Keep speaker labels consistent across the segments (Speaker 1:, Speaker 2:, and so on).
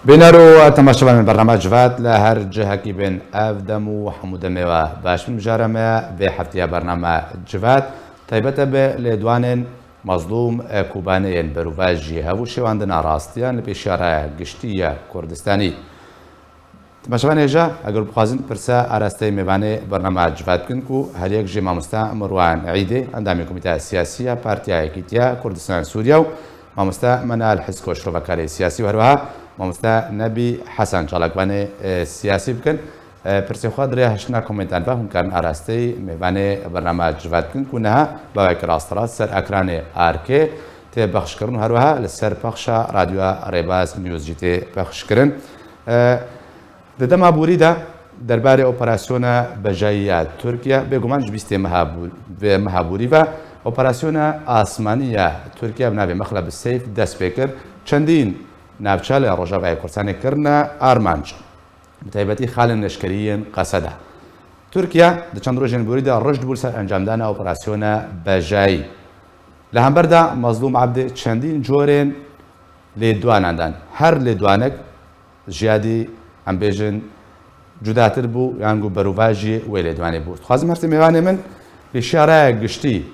Speaker 1: بینارو تماشا من برنامج جواد لهر جهة کی بین افدم و حمود میوه باش مجرمه به هفته برنامه جواد تایبت به لدوان مظلوم کوبانیان بروواجی هفو شواندن راستیان لپیشاره گشتی کردستانی تماشا من هجا اگر بخوازن پرسا ارسته میوانه برنامه جواد کن کو هر یک جمع مستا مروان عیده اندامی کمیته سیاسی پارتیا یکیتیا کردستان سوریا و مامستا منال حزب و شرکای سیاسی و هرها مامستا نبی حسن چالکوان سیاسی بکن پرسی خود ریهشنا کومنتان با هم کارن ارسته میوانه برنامه جواد کن کنها با یک راسترات سر اکران آرکه تی بخش کردن هرها لسر بخش رادیو ریباز نیوز جیت بخش کردن دما بوریدا درباره اپراسیون بجایی ترکیه بگمان جبیست مهابوری و اپراسیون آسمانی ترکیه بنابه مخلب سیف دست بکر چندین نافچال روجاوی کردستان کرنا آرمانج بتایبەتی خال نشکریین قصده ترکیه د چند روزین بوریدا رشد بول سر انجام دادن اپراسیون بجایی لهمبردا مظلوم عبد چندین جورین لیدوانندن هر لیدوانک زیادی ام بیژن جداتر بو یانگو بروواجی و لیدوانی بود خوازم هرتی میوانه من اشاره گشتی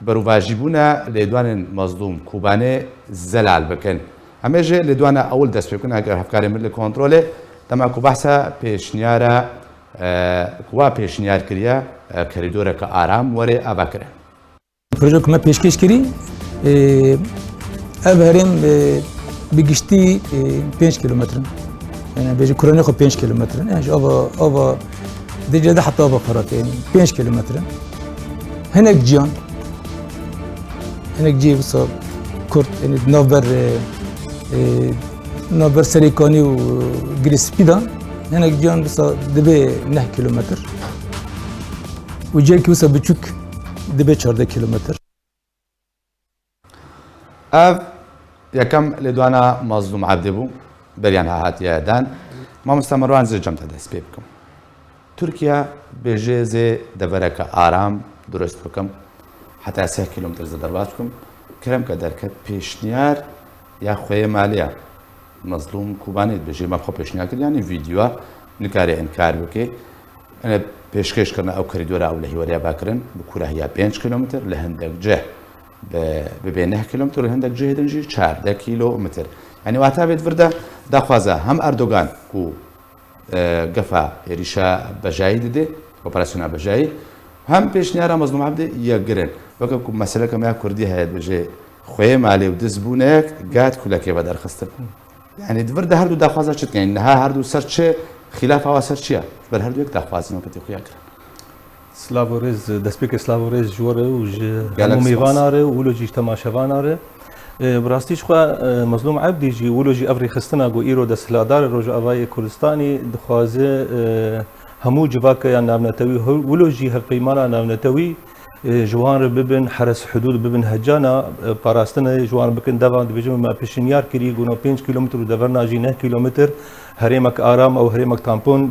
Speaker 1: بروواجی بونا لیدوان مظلوم کوبانه زلال بکن همیشه لیدوان اول دست بکن اگر هفکاری ملی کنترله تما کو بحثا پیشنیاره کوا پیشنیار کریا کریدور که آرام وره آبا کرن
Speaker 2: پروژه که ما پیشکش کردیم اول هریم بگشتی 5 کیلومتر يعني بيجي كوروني خو 5 كيلومتر يعني ابا ديجا ده حتى ابا فرات يعني 5 كيلومتر هناك جيان هناك جي بصاب كورت يعني نوبر سريكاني وجريسبيدا هناك جيان بصاب دبي 9 كيلومتر وجاي كيوسا بتشوك دبي 14 كيلومتر
Speaker 1: یکم لیدوانا مظلوم عبده بو بریان هات یادان ما مستمران زی جمع دست بکم ترکیه بیجه زی دورک آرام درست بکم حتی 3 کیلومتر زد درباز بکم کرم که درکت پیشنیار یا خوی مالیه مظلوم کوبانی بیجه ما خو پیشنیار کرد یعنی ویدیو نکاری انکار بکی انا پیشکش کردن او کریدور اولهی وریا باکرن بکره هیا 5 کیلومتر لهندک جه به 9 کیلومتر هندک جه دنجی 14 کیلومتر يعني وقتها بيتفردا دخوازا هم أردوغان كو قفا ريشا بجاي دي اوبراسيون بجاي هم بيشنيارا مظلوم عبد يقرن وكو مسألة كما كردي هاي بجاي خوي مالي ودزبونك قاد كلك بدر خستر يعني تفردا هردو دخوازا شت يعني نها هردو سرچ خلاف او سرچيا بل هردو يك دخواز نو كتي خويا كر
Speaker 3: سلاوريز دسبيك سلاوريز جوره وج ميفاناره ولوجي تماشافاناره براستیش خو مظلوم عبدی جی ولوجی افری خستنا گو ایرو دسلادار روج اوای کردستانی دخوازه همو جواک یا نامنتوی ولوجی هقیمانا نامنتوی جوان ببن حرس حدود ببن هجانا پاراستنا جوان بکن دوان دیجم ما پیشنیار کری گونو 5 کیلومتر و دورنا جی 9 کیلومتر هریمک آرام او هریمک تامپون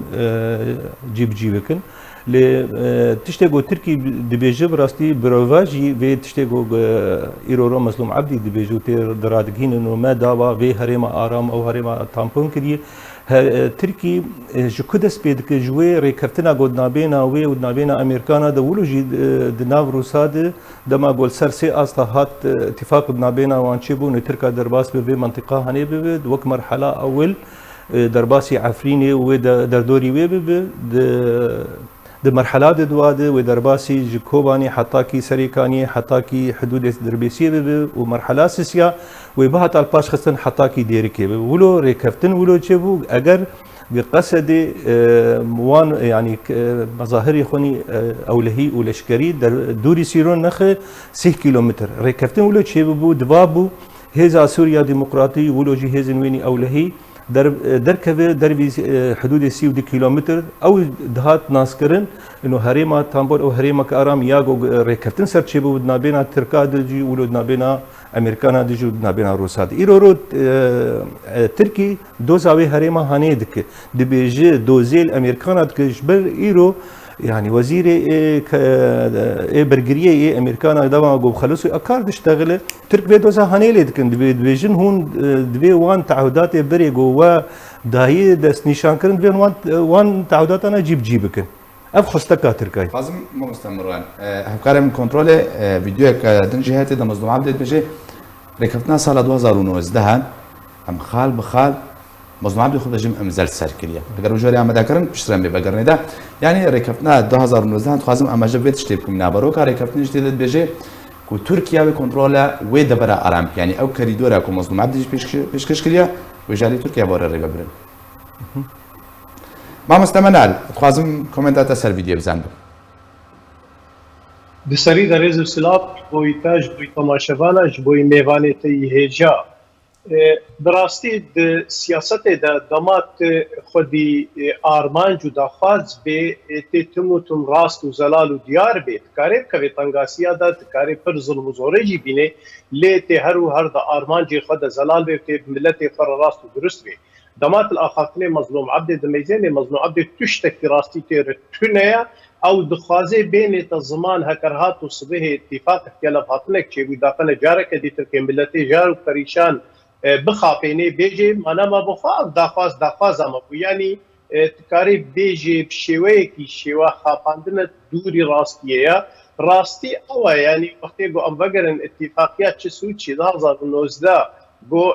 Speaker 3: جی بکن ل تشتغل تركي دبيجي براستي برواجي في تشتغل ايرو مظلوم عبدي دبيجو تير درادگين انه ما داوا في هريما آرام او هريما تامبون كري تركي جو كدس بيدك جوي ريكرتنا قد نابينا وي ودنابينا امريكانا دولو جي دناف روساد دما قول سرسي اصلاحات اتفاق نابينا وانشيبو نتركا درباس في منطقه هني بد وك مرحله اول درباسي عفريني ودردوري وي د مرحلات دواده و درباسي جكوباني حتى كي سريكاني حتى كي حدود دربيسيه و مرحله سيسيا و بهت الباش خصن حتى كي ديركي ولو ريكفتن ولو تشبو اگر بقصد موان يعني مظاهر يخوني اولهي ولشكري دوري سيرون نخ 6 كيلومتر ريكفتن ولو تشبو دبابو هيزا سوريا ديمقراطي ولو جهاز ويني اولهي دركبه دربي حدود 30 كيلومتر او دهات ناسكرن انه هريما تامبور او هريما كارام ياغو ريكرتن سرچي بودنا بينا تركا دجي ولودنا بينا امريكانا دجي ودنا بينا روساد ايرو تركي دوزاوي هريما هانيدك دبيجي دوزيل امريكانا دك جبل ايرو يعني وزيري برجريه امريكانا دوا جو خلصوا اكار تشتغل ترك بيدوزا هانيلي كن بيجن هون دبي وان تعهدات بري جوا داهي دس نيشان كرن بين وان تعهدات انا جيبكن اف خستكا تركاي
Speaker 1: لازم ما مستمران هفكار من كنترول فيديو دنجي هاتي ده مصدوم عبد بيجي ركبتنا سال 2019 ام خال بخال مصدوم عبد خود جم امزل سركليه اگر وجوري عمدا کرن بشترم بگرنه ده يعني ركبتنا 2019 خازم اما جبت شتيكم نابرو كار ركبتنا جديد بيجي كو تركيا بكنترول ويدا برا ارام يعني او كريدورا كو مصدوم عبد بيشكش كليه وجالي تركيا بورا ريبرن ما مستمنال خوازم كومنتات سر فيديو بزنم
Speaker 4: بسری در رز سلاب بوی تاج بوی تماشاوانش بوی میوانی تی هجا براستی د سیاست د دمات خودی آرمان جو دخواز به تتموتم راست و زلال و دیار بیت کاری کوي تنگاسیا د کاری پر ظلم و زوره جی بینه لیت هر و هر د آرمان جی خود زلال به ملت فر راست و درست به دمات الاخاطنه مظلوم عبد دمیزین مظلوم عبد تشتك راستی تر تنیا او دخوازه بین الزمان هکرهات و صبح اتفاق اختلاف هاتنک چه داخل جارك دي تركي ملتي جار و پریشان بخافینه بیجی مانا ما بخواف دخواز اما یعنی تکاری بیجی بشیوه کی شیوه خافاندن دوری راستیه یا راستی اوه یعنی وقتی گو ام بگرن اتفاقیات چه سود چی 2019 گو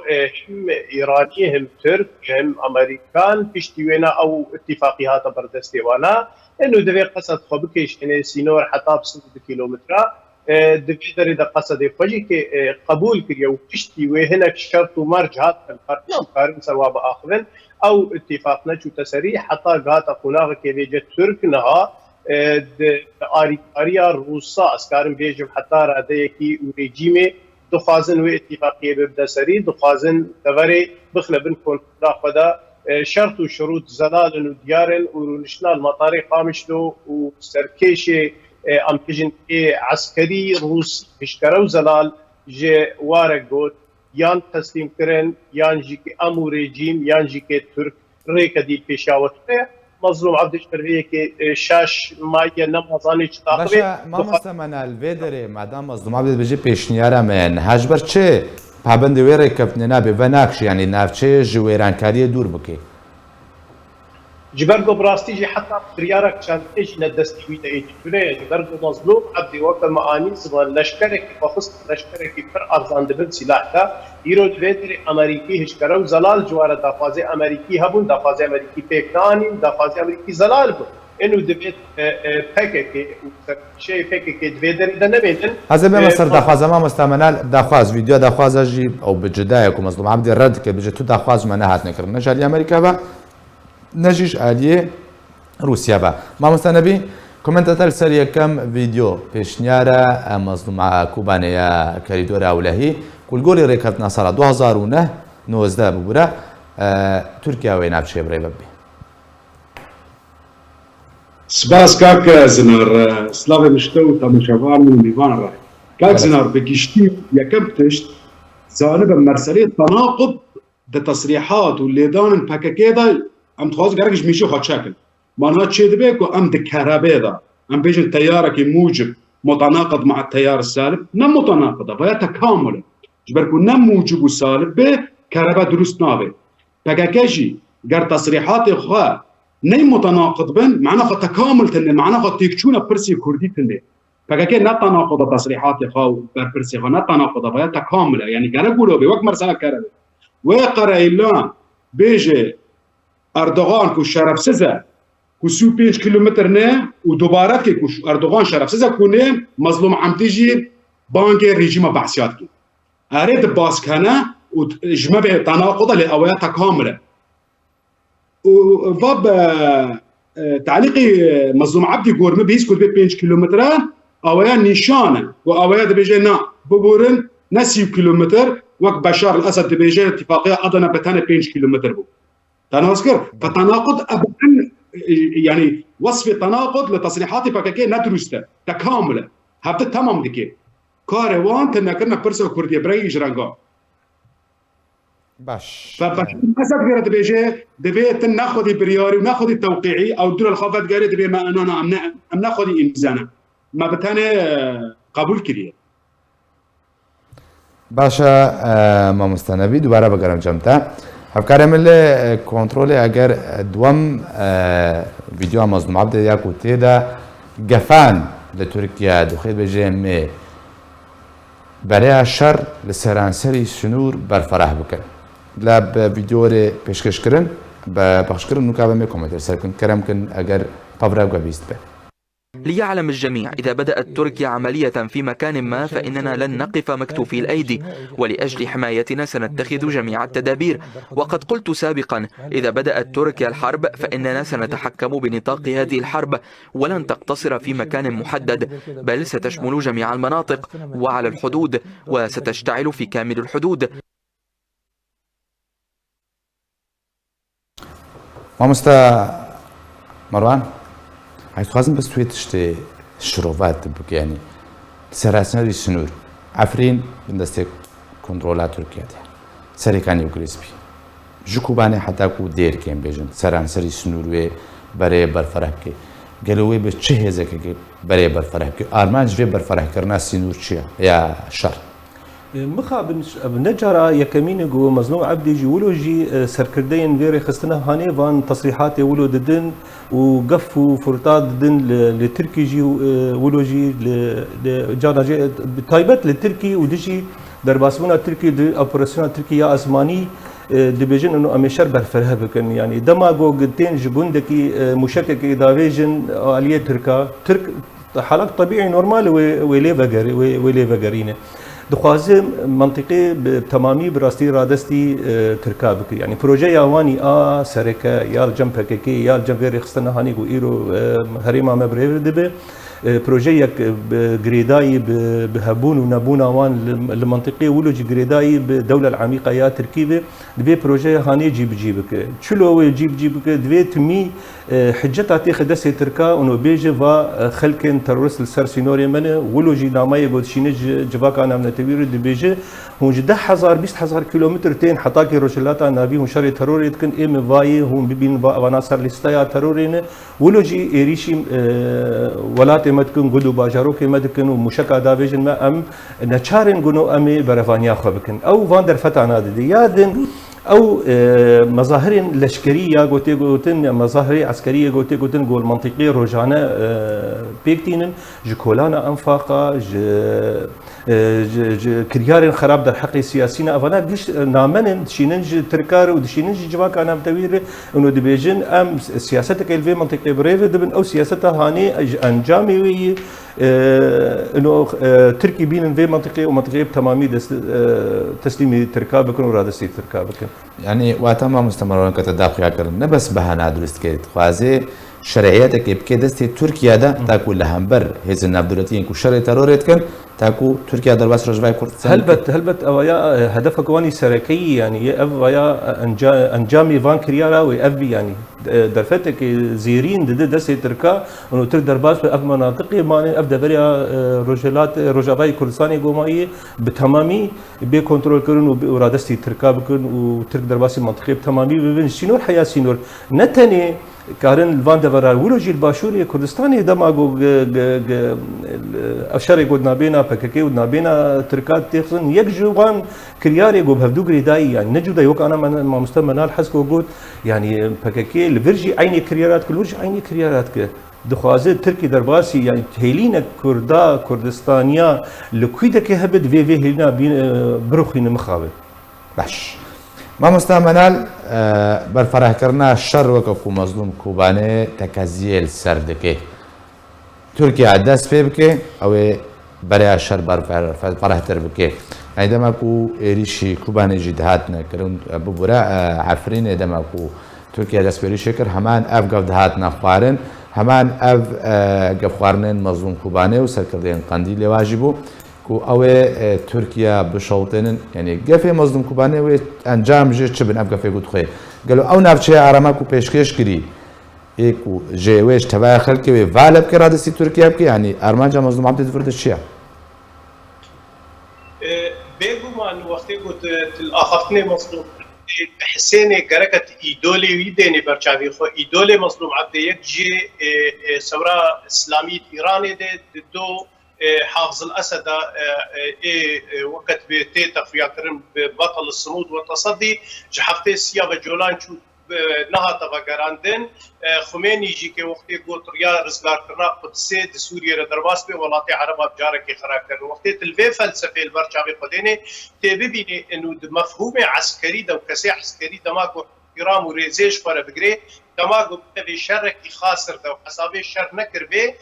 Speaker 4: هم ایرانی هم ترک هم امریکان پشتیوینا او اتفاقیات بردستیوانا انه دوی قصد خوبکش انه سینور حتی بسند کیلومتره دوی داری دا قصد فجی که قبول کریه و پشتی و هنک شرط و مرج هات کنفرنام کارن سواب آخرن او اتفاق نچو تسریح حتی گهات قناغ که بیجه ترک نها آریکاریا روسا اسکارن بیجم حتی راده یکی و رژیم دخوازن و اتفاقیه ببدا سری دخوازن دوری بخلبن کنفرنا خدا شرط و شروط زلال و دیارن و نشنال مطاری قامشتو و سرکش ام بيجن عسكري روس بيشكروا زلال جي وارق قوت يان تسليم كرن يان جيكي امو ريجيم يان جيكي ترك ريكا دي بيشاوت مظلوم عبد الشرعيه كي شاش مايا نمازاني
Speaker 1: باشا ما مستمنا الفيدري مادام مظلوم عبد بيجي بيشنيارا من هاجبر چه پابند ويري كفننا بفناكش يعني نافچه جويران كاري دور بكي
Speaker 4: جبرگو براستی جی حتی پریارک چندش ندستی ویده ایجوره جبرگو مظلوم عبدی وقت معانی زمان لشکره که بخص لشکره که پر ارزان دبن سلاح تا ایرو دویدر امریکی هشکره و زلال جوار دافاز امریکی هبون دافاز امریکی پیکنانین دافاز امریکی زلال بود اینو دوید پکه که شی پکه که دویدر ده نمیدن
Speaker 1: هذا بمصر دخواز ما مستعمل دخواز فيديو دخواز اجي او بجدايك ومظلوم عبد الرد كي بيجي تو دخواز منهات نكر نجال امريكا با نجيش آلية روسيا با ما مستنبي كومنتاتر سريع كم فيديو بيشنيارا مظلوم كوبانيا كاريدورا أولهي كل قولي ريكتنا صار 2019 ببورا تركيا وين عبشي بري ببي
Speaker 5: سباس كاك زنار سلافي مشتو تمشافار من ديوان الراي كاك زنار بكشتي يكم تشت زانب مرسلية تناقض ده تصريحات واللي دان باكاكيدا ام تخواز قرقش ميشو خد شكل معناها تشيد بيكو ام دكارابي دا ام بيجن تيارك موجب متناقض مع التيار السالب نم متناقضة فهي تكامل جبركو نم موجب وسالب به كهرباء درست نابي باكاكيجي قر تصريحات اخوة ني متناقض بن معناها خد تكامل تنه معناها خد تيكشونا برسي كردي تنه باكاكي نتناقض تصريحات اخوة برسي اخوة نتناقضة فهي تكامل يعني قرقولو بي وقت مرسالة كهرباء ويقرأ إلا بيجي اردوغان کو شرفسزه کو 35 کیلومتر نه و دوباره که اردوغان شرفسزه کنه مظلوم عمتیجی بانک رژیم بعثیات کی اريد باسكانه و جمع به تناقض لاويات كامله و فاب تعليقي مظلوم عبدي قرمه بيس كل 5 كيلومتر اويا نشانه و اويا بيجينا ببورن نسي كيلومتر وقت بشار الاسد بيجي اتفاقيه ادنا بتانه 5 كيلومتر بو تناذكر فتناقض ابدا يعني وصف التناقض لتصريحات باكاكي ندرسته تكامله هبت تمام ديكي كاروان تنكرنا برسو كرديه بري جرانغا
Speaker 1: باش
Speaker 5: فحسب غير دبي ناخذ بريوري وناخذ التوقيعي او الدول الخافت غير دبي ما انا ام ناخذ امزانا ما بتاني قبول كريه
Speaker 1: باشا ما مستنبي دوباره بگرم جمتا هفکارم اللي کنترل اگر دوام ویدیو مظلوم عبد یا کوتی دا گفان لترکیا دخیل بجه می برای شر لسرانسری سنور برفرح بکن لا فيديو ري بيشكش كرن بخش كرن نكابة مي كومنتر سركن كرم كن اگر بابرا بيست به
Speaker 6: ليعلم الجميع إذا بدأت تركيا عملية في مكان ما فإننا لن نقف مكتوفي الأيدي، ولأجل حمايتنا سنتخذ جميع التدابير. وقد قلت سابقا إذا بدأت تركيا الحرب فإننا سنتحكم بنطاق هذه الحرب، ولن تقتصر في مكان محدد بل ستشمل جميع المناطق وعلى الحدود، وستشتعل في كامل الحدود.
Speaker 1: مامستا مروان عايز خوازم بس توی تشتی شروفات بک يعني سراسنری سنور عفرين بندسته کنترولات ترکیه ده سریکانی و گریسپی جکوبانه حتی کو دیر کن بیجن سراسنری سنور و برای برفرح که گلوی به چه هزه که برای برفرح که آرمانج و برفرح کردن سنور چیه یا شر
Speaker 3: مخابن بنجارة يكمين جو مظلوم عبدي جي ولو جي سركردين غير خستنا هاني فان تصريحات ولو ددن وقفوا فرطات ددن لتركي جي ولو جي جانا جي تايبت للتركي ودجي درباسونا تركي اوبراسيون تركي يا اسماني دبيجن انه امشر برفرها بكن يعني دما جو قدتين جبندكي مشكك دافيجن اليه ترك حالات طبيعي نورمال ويلي فقرينه دخوازم منطقي بتمامي براستي رادستي تركابك يعني بروجي يواني سركه يا الجنب يا الجنب غير خصنا هاني ايرو هريما مبرير دبي بروجيك بجريداي بهبون ونبونا وان المنطقي ولوج جريداي بالدوله العميقه يا تركيبه دبي بروجي هاني جيبك شلو جيبك دبي تمي حجتها تاخذ تركا انه بيجي فا خلكن تروس السر سينوري من ولوجي نامي بود شينج جباك انا من تبير دبيجي هون جده 1000 كيلومتر تين حطاكي روشلاتا نابي هون شر تروري كن ام فاي هون ببين وناصر لستايا ترورين ولوجي ايريشي ولات مدكن قدو باجاروك مدكن ومشكا دافيجن ما ام نشارن جنو امي برفانيا خبكن او فاندر فتانا دي يادن او مظاهر لشكريه قوتن مظاهر عسكريه قوتن قول منطقيه روجانا بيكتين جكولانا انفاقا كريار خراب در حق سياسيين افانا بيش نامن شيننج تركار ودشيننج جواك انا بتوير انه دبيجن ام سياستك الفي منطقه بريف دبن او سياستها هاني انجامي انه تركي بين في منطقه ومنطقه بتمامي تسليمي تركابكن ورادستي تركابكن
Speaker 1: يعني واتما مستمرون كتداخل كرن بس بهنا درست كيت خوازي شرعيتك بكي دستي تركيا دا تاكو لهمبر هز النافدولتين كو شرع تروريت كن تاكو تركيا درباس رجواي كردستان
Speaker 3: هلبت اويا هدفك واني سركي يعني اف ويا انجامي فان كريارا واف بي يعني درفتك زيرين دستي تركا انه ترك درباس في اف مناطقي ماني اف دبريا روجلات روجافاي كردستاني قوماي بتمامي بي كنترول كرن ورادستي تركا بكن وترك درباس منطقي بتمامي بين سينور حياه سينور نتني كارن الفان دفرا ولوجي الباشوري كردستاني دماغو اشاري قد نابينا بككي ونابينا تركات تخن يكجوان كرياري جو بهدو غريداي يعني نجو دا يوك انا ما مستمنا الحسكو قلت يعني بككي الفرجي عيني كريارات كل وجه عيني كريارات ك دخوازه تركي درباسي يعني تهيلينا كردا كردستانيا لكويدك هبد في هيلينا بروخين مخابل
Speaker 1: باش ما مستعمل برفرح کرنا الشر وكفو مظلوم كوباني تكازيل سردكي تركيا دست في بكي او برای الشر برفرح تر بكي عندما كو ريشي كوباني جدهاتنا كرون ببورا عفرين عندما كو تركيا دست في ريشي كر همان اف قفدهاتنا خوارن همان اف قفخوارنين مظلوم كوباني وسركردين قنديل واجبو کو اوه ترکیه بشوطنن یعنی گفه مظلوم کوبانه و انجام جه چه بن اب گفه گوت خوی قالو او نافچه آراما کو پیشکش کری ایکو جویش تبع خلک و والب کرا دستی ترکیه بکی یعنی ارمانجا مظلوم عبد فرد چیه
Speaker 4: بگو من وقتی گوت الاخرتنی مظلوم حسين جركت إيدولي ويديني برشاوي خو إيدولي مظلوم عبد يكجي ثورة إسلامية إيراني دو حافظ الأسد وقت بتي تخفيا كرم بطل الصمود والتصدي جحفتي سيابة جولان شو نها تبقراندن خمینی جی که وقتی گوتریا رزگار کرنا قدسی د سوریه را درباس به ولایت عرب بجاره کی خراب کرد وقتی تلوی فلسفه البرچاوی قدینه تی ببینی انه مفهوم عسکری دو کسی عسکری دماغ احترام و ریزش پر بگری دماغ به شر کی خاسر دو حسابه شر نکر به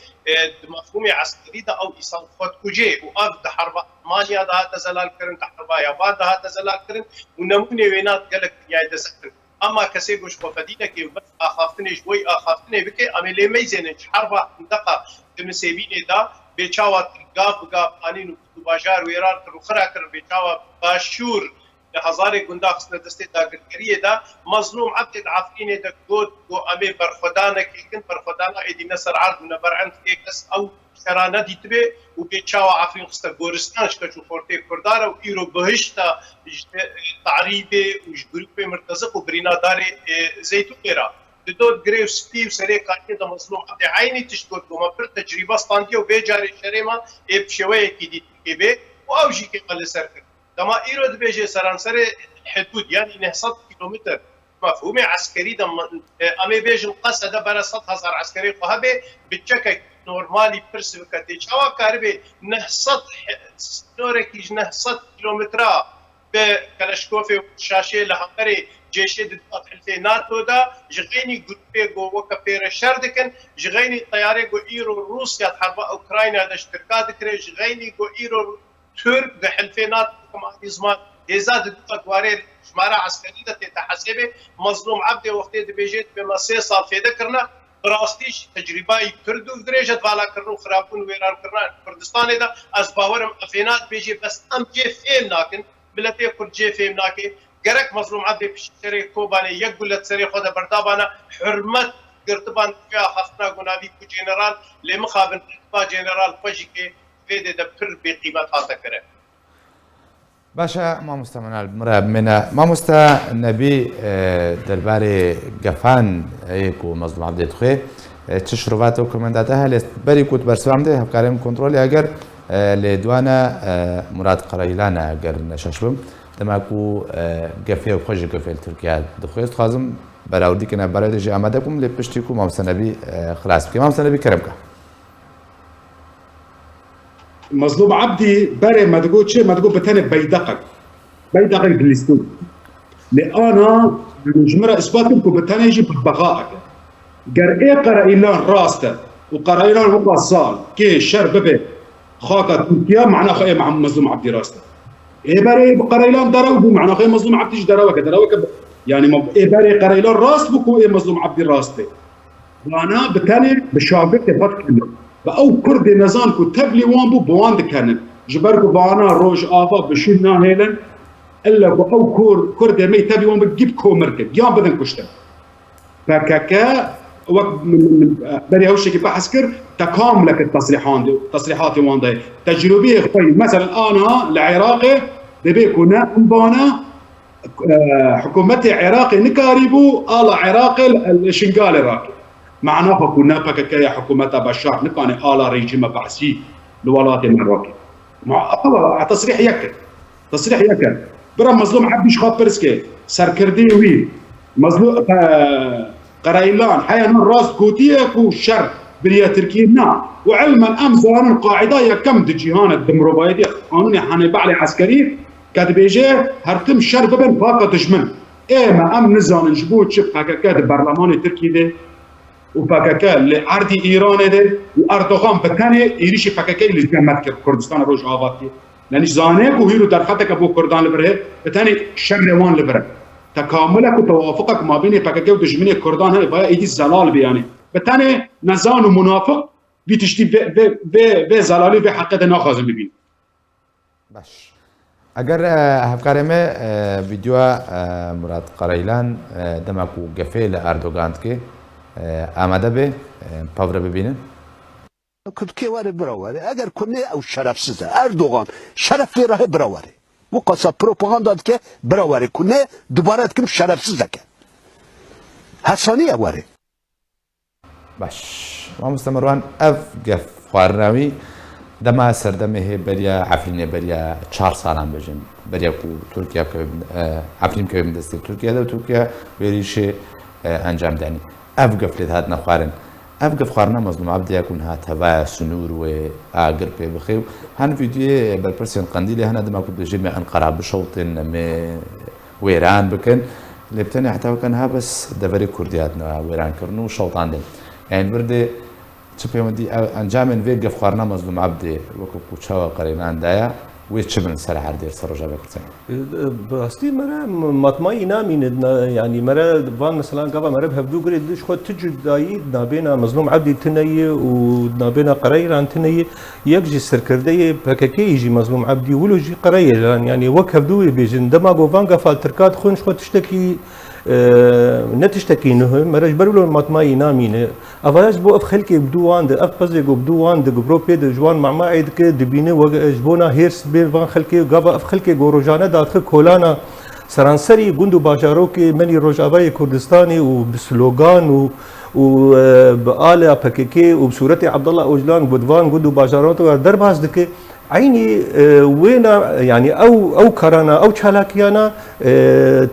Speaker 4: مفهوم عسکری دا او ایسان خود کجه و اف د حرب مانیا دا تزلال کرن حرب یابان دا تزلال کرن و نمونه وینات گلک دنیا دسکن اما کسی گوش خفدینه که بس آخافتنه جوی آخافتنه بکه امیلی میزنه حرب منطقه دمسیبینه دا بیچاوات گاف آنین و باجار و ایران کرو خرا کرن بیچاوات باشور هزار گنداخ سندسته دا گرگریه دا مظلوم عبد عفرینه دا گود گو امی برخدانه که کن برخدانه ایدی نصر عرض و نبرعند ایکس او شرانه دیتبه و بیچاوا عفرین خسته گورستانش که چو خورته کرداره و ایرو بهشتا تعریبه و جگروپ مرتزق و برینادار زیتون ایرا دو گریو سپیو سری کاری دا مظلوم عبد عینی تشکود گوما پر تجربه ستاندی و بیجاری شریما ایب شوه کی دیت که بی و اوجی که قل سر کرد دما ایرو دبیجه سرانسر حدود یعنی 900 کیلومتر مفهوم عسکری دا امی بیجن قصه دا برا 100,000 عسکری قهبه بچکه نورمالی پرس وکتی چاوا کاربه 900 نورکیج 900 کیلومترا به کلاشکوف شاشه لحقری جيشي ضد حلفي ناتو دا جغيني جروبي جو وكا بير شردكن جغيني طياري جو ايرو روسيا حرب اوكرانيا دا اشتراكات كري جغيني جو ايرو ترك دا حلفي ناتو كما ازمان يزاد دقت واري شمارة عسكرية تحسبه مظلوم عبدي وقتي دبيجيت بما 3 سال في ذكرنا براستيش تجربه كردو درجه بالا كرنو خرابون ويران كرنا كردستان دا از باورم افينات بيجي بس ام جي فيم ناكن ملتي كرد جي فيم ناكي جرك مظلوم عبدي بشتري كوباني يقول تسري خذ بردابانا حرمت قرطبان فيها خفنا قنابي كو جنرال لمخابن با جنرال فجيكي فيدي دبر بقيمتها تكره
Speaker 1: باشا ما مستمعنا المراب منا ما مستا نبي درباري قفان ايكو مظلوم عبد تخي تشربات وكومنداتها لبري كنت برسوام ده هفكاريم كنترولي اگر لدوانا مراد قريلانا اگر نشاشبم دماكو قفيه وخوش قفيه تركيا دخويست خازم براودي كنا برای جي آمدكم لپشتيكو ما مستا نبي خلاص بكي ما مستا نبي كرمكا
Speaker 5: مظلوم عبدي بري ما تقول شيء ما تقول بتاني بيدقك بالستون لأنا جمرة إثباتكم بتاني يجي ببغائك قرئي قرائلان راسته وقرائلان مقاصال كي شر ببي خاكا تركيا معناه خايا مع مظلوم عبدي راسته إيه بري قرائلان دراوبو معناه خايا مظلوم عبدي دراوك يعني إيه بري قرائلان راست بكو إيه مظلوم عبدي راسته وأنا بتاني بشاقك بطل او كرد نزان كو تبلي وان بوان دكانن جبركو بانا روج افا بشنا هيلن الا او كرد مي تبلي وان بجيب كو مركب يا بدن كشتن فكاكا وقت بري هوشكي بحسكر تكاملك التصريحات وان ده تجربيه خوي مثلا انا العراقي دبيكو بانا حكومتي عراقي نكاريبو الا عراقي الشنغالي راكي معناه فكنا بكايا حكومة بشار نكاني آلا ريجيم بعسي الولايات المروكي مع تصريح يكن برا مظلوم عبدي شخاب برسكي سركردي وي مظلوم قرايلان حيانا راس كوتيك وشر بريا تركينا وعلما امزان قاعده يكم دجيهان الدمروبايدي قانوني حنبالي عسكري كاتبيجي هرتم شر ببن باقه دجمن اما ام نزان نجبوت شب حكاكات البرلمان التركي دي وباكاكا اللي عردي ايران ده واردوغان بتاني يريشي باكاكا اللي جمعت كردستان روج آبادي لانش زانيك وهيرو در خطك ابو كردان لبره بتاني شروان لبره تكاملك وتوافقك ما بين باكاكا ودجمني كردان هاي بايا ايدي زلال بياني بتاني نزان ومنافق بيتشتي في زلالي في حقيقه ناخذ ببين
Speaker 1: باش اگر هفکارمه ویدیو مراد قريلان دماكو قفيل اردوغان كي آمده به پاور ببینه
Speaker 7: ترکیه واره براوره اگر کنه او شرفسزه اردوغان شرف راه براوره وقصة بروباغندا دكه براوري كنا دوباره دكم شرفسز دكه حسانية واري
Speaker 1: باش ما مستمران اف قف خواردناوی دما سردمه هي بريا عفرين بريا 4 سالان بجن بريا كو تركيا عفرين كبير دستي تركيا ده تركيا بريش انجام داني اف قف لهاد نخوارن اف قف خواردنا مظلوم عبد يكون هات هوا سنور و اگر به بخيو هن فيديو بالبرسيون قنديلي هنا دما كنت جميع انقرا بشوطن ما ويران بكن لبتني حتى كان ها بس دبري كردياتنا ويران كرنو شوطان دين يعني بردي تبيمدي انجام في قف خارنا مظلوم عبدي وكو تشاوا قرينان دايا ويتشبن سر عردير سروجا بكرتين
Speaker 3: باستي مرا مطمئن نامين يعني مرا فان مثلا قبل مرا بهبدو قريد ليش خد تجد داي نابينا مظلوم عبدي تني ونابينا قريران تني يجي السركردي بكاكي يجي مظلوم عبدي ولو يجي قرير يعني وك هبدو بيجن دماغو فان قفال تركات خونش خد تشتكي نتشتكي نه مرج برولو مطمئن نامين افاج بو اف خلكي بدوان ده اف بزيغو بدوان ده بروبي ده جوان مع ما عيد كه دبينه وجبونا هيرس بين فان خلكي غابا اف خلكي غوروجانه داخل كولانا سرانسري گوندو باجاروكي مني روجاوي كردستاني وبسلوغان وبآلة بكيكي وبصورة عبد الله اوجلان بدوان گوندو باجاراتو درباز دكه عيني وين يعني او كرانا او شالاكيانا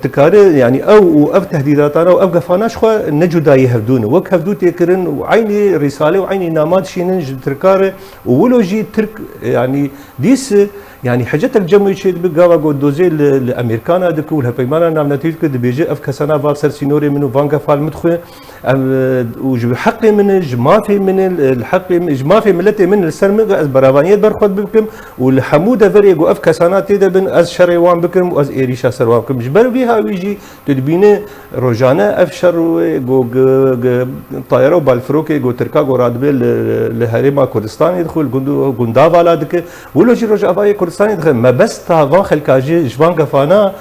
Speaker 3: تكاري يعني او تهديداتنا او قفانا شخو نجو داي يهدون وك هفدو تكرن وعيني رساله وعيني نامات شينن تركاره ولوجي ترك يعني ديس يعني حاجات الجمع شيء بقى قد دوزي الامريكان دكول هبيمانا نعم نتيجه بيجي اف كسانا فالسر سينوري منو فانغا فال مدخل وجب حقي من جمافي من الحق جمافي ملتي من السرمغ از برافانيات برخد بكم والحموده فريقو اف كسانا تيدا بن از شريوان بكم واز ايريشا سروان بكم جبر بيها ويجي تدبينه روجانا اف شر جو طايره بالفروكي جو تركا جو رادبل لهريما كردستان يدخل جنداف على دك ولو جي روج افاي كردستان يدخل ما بس تافان خلكاجي جوان قفانا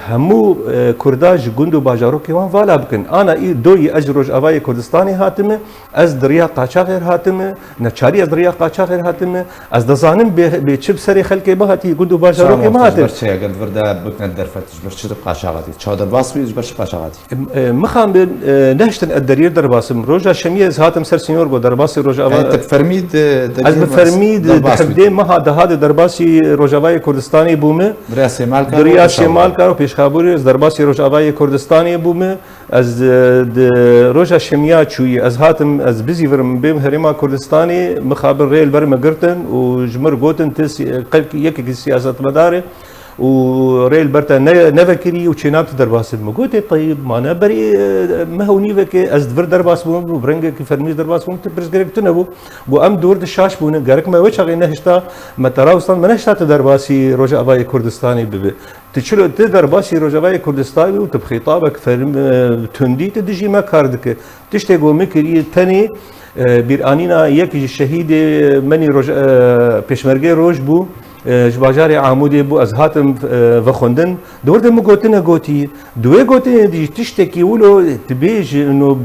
Speaker 3: همو كرداج گوندو باجاروكي وان فالا بكن انا دوي اجروج افاي كردستاني هاتمه از دريا قاچاغر هاتمه نچاري از دريا قاچاغر هاتمه از دزانم به چب سري خلكي بهاتي گوندو باجاروكي ما هاتم
Speaker 1: برشي قد وردا بكن درفتش برشي قاچاغاتي چادر باسوي برشي قاچاغاتي
Speaker 3: مخام نهشتن الدرير درباسم روجا شميز هاتم سر سينور بو درباسي روجا
Speaker 1: انت فرميد
Speaker 3: از فرميد دحبدي ما هذا درباسي روجاوي كردستاني بومه دريا شمال كارو پیشخابوری از درباسی روجاوای کردستانی بومه از روجا شمیا چوی از هاتم از بزی ورم بیم هریما کردستانی مخابر ریل برم گرتن و جمر گوتن تس یکی سیاست مداره وريل برتا نفكري وشينات درباس المقوتي طيب ما انا بري ما هو نيفك ازدفر درباس بوم برنجك فرميز درباس بوم تبرز غيرك تنبو بو ام دور الشاش بون غيرك ما وش غي نهشتا ما تراوستان ما نهشتا درباسي روجا اباي كردستاني تشلو درباسي روجا اباي كردستاني وتبخيطابك فرم تندي تدجي ما كاردك تشتغو مكري تاني بيرانينا يكي الشهيد مني روج بيشمرغي روج بو جباجاري عمودي بو از هاتم وخوندن دورد مو گوتنه گوتي دوي گوتنه دي تشتكي ولو تبيج انه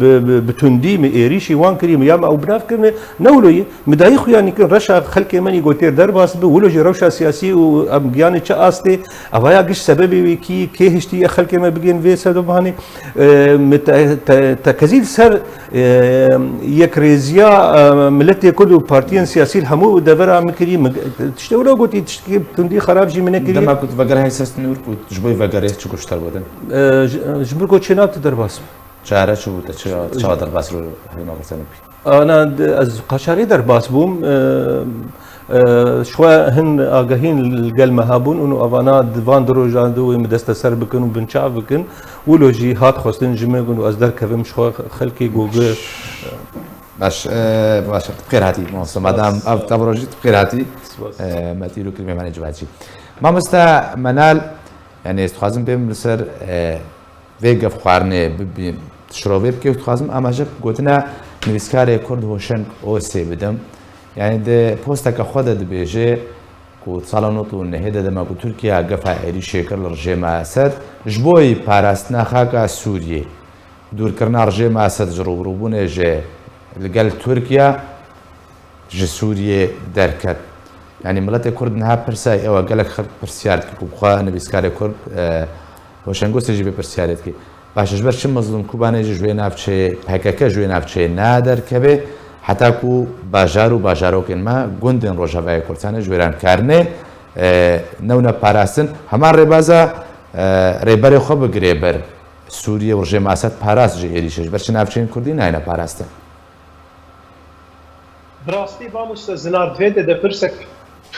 Speaker 3: بتندي ميريشي وان كريم يا او بناف كلمه نولوي مداي خو يعني رشا خلكي مني گوتير درباس ولو جي روشا سياسي و ام گياني چ استي اوايا گش سببي كي هشتي خلكي ما بگين في سدباني تكزيل سر يكريزيا ملتي كدو بارتيان سياسي همو دبر مكري تشتولو گوتي تشتكي تندي خراب جي منك
Speaker 1: لما كنت فقر هاي سست نور كنت جبوي فقر شو كشتر بدن
Speaker 3: جبر كنت شنات درباس
Speaker 1: شهر شو تشوا درباس رو ما قلت
Speaker 3: انا از قشاري درباس بوم شوي هن اگهين القلمه هابون انه افانا دفان دروجان دو مدست سر بكن وبنشاف بكن ولوجي هات خوستن جمعون واز در كفم شو خلكي جوجل
Speaker 1: باش بخير هاتي مادام تبروجي بخير هاتي ما تيرو كلمه معنی جواتي ما مستا منال يعني استخازم بهم لسر ويقف خوارنه ببين تشروبي بكي استخازم اما جب قلتنا نويسكاري كرد هوشن او سي بدم يعني ده بوستك خود دبيجي كو تصالونوت ونهيدا دما كو تركيا قفا ايري شكل رجيم اسد جبوي باراستنا خاكا سوريا دور كرنا رجيم اسد جروبونه جي لقال تركيا جي سوريا دركت يعني ملت كرد نها برساي او قالك خلق برسيارتك وبخا نبيسكاري كرد وشنگوس جيبي برسيارتك باش جبر شم مظلوم كوباني جوي نافچه هكاكا جوي نافچه نادر كبه حتى كو باجاروكن ما گوندن روجاوای کردستان جویران کارنه نونا پاراستن همان ربازا ریبر خوب گریبر سوریه و جماعت پاراست جی ایریشش برچ نافچین کردی نه پاراستن
Speaker 4: براستی با مستزنار دویده ده پرسک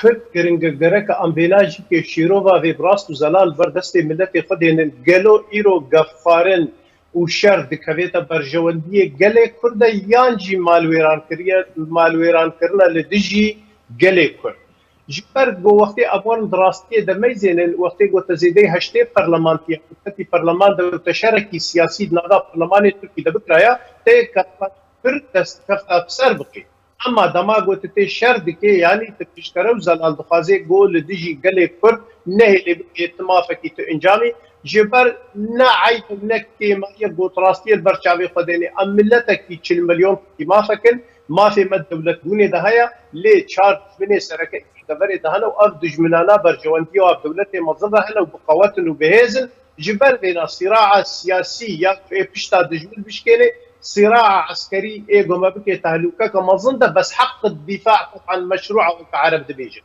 Speaker 4: کرد گرنگ گرک امبیلاجی که شیرووا و براست و زلال بردست ملت خودین گلو ایرو گفارن و شر دکویتا برجواندی گله کرده یانجی مالویران کرنا لدجی گله کرد. جبر گو وقتی ابوان دراستی دمیزین وقتی گو تزیده هشته پارلمانتی وقتی پارلمان دو تشارکی سیاسی نادا پارلمان ترکی دبکرایا ته کفت پر دست کفت افسر بقی. اما دما گو ته شر دکی یعنی تکشکرو زلال دخوازه گو لدجی گله کرد نه لبی اتمافکی تو انجامی جبر نعيب نكتي ما يبغوا تراستي البرشاوي خديني ام ملتك 40 مليون ما فكن ما في مد دولة دوني دهيا ليه شار بني سركة دبري دهنا وأفدج منانا برجوانتي وأب دولتي مظلة هنا وبقوات وبهزل جبر بين الصراع السياسي يا بيشتا دجمل بشكله صراع عسكري ايجو ما بكي تهلوكا كمظنده بس حق الدفاع عن مشروع كعرب دبيجن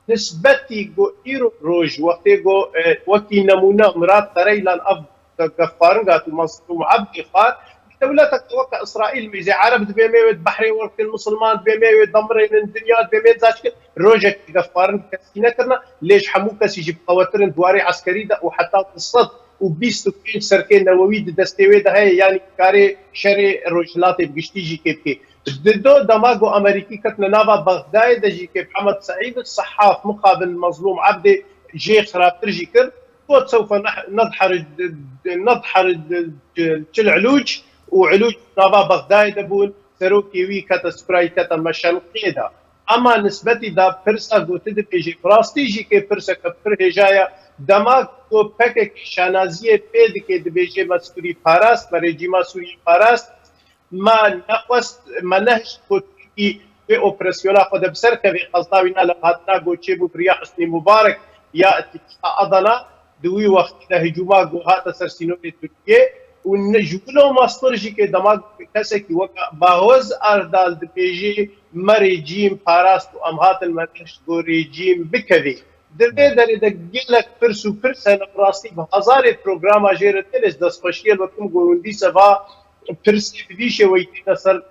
Speaker 4: نسبتي جو ايرو روج وقتي جو وكي نمونه مرات تريلان اب كفارنغات ومصطوم عبد خار دولتك توقع اسرائيل ميزي عرب بيمي بحرين وقت المسلمان بيمي دمرين الدنيا بيمي زاشك روجك كفارن كسينا كرنا ليش حموك سيجي قواترن دواري عسكري ده وحتى الصد وبيستو كين سركين نووي دستوي ده هي يعني كاري شري روجلاتي بقشتيجي كيف دو دماغو امريكي كتنا نافا بغداد دجي كيف محمد سعيد الصحاف مقابل المظلوم عبدي جي خراب ترجي كر سوف نضحر العلوج وعلوج نافا بغداد بول سروكي وي كتا سبراي كتا مشان قيدا اما نسبتي دا برسا جو تدبيجي براستيجي كي برسا كفر هجايا دماغ کو پک شانازیه پید که دبیجه مسئولی پاراست و رژیم سوری پاراست ما نقص ما نهش کوتی به اپراسیونا خود بسر که قصداوی نال هاتنا گوچه بو بریا حسنی مبارک یا اتفاق دوی وقت ده هجوما گو هات سرسینوی ترکیه و نجولو ماسترجی که دماغ کسی که وقت باوز اردال دبیجه ما رژیم پاراست و امهات المنش گو رژیم بکوی دبی در گلک پرسو پرسن براستی به هزار پروگرام جیر تلس دست خوشیل وکم گوندی سوا پرسی بیشه ویتی نصر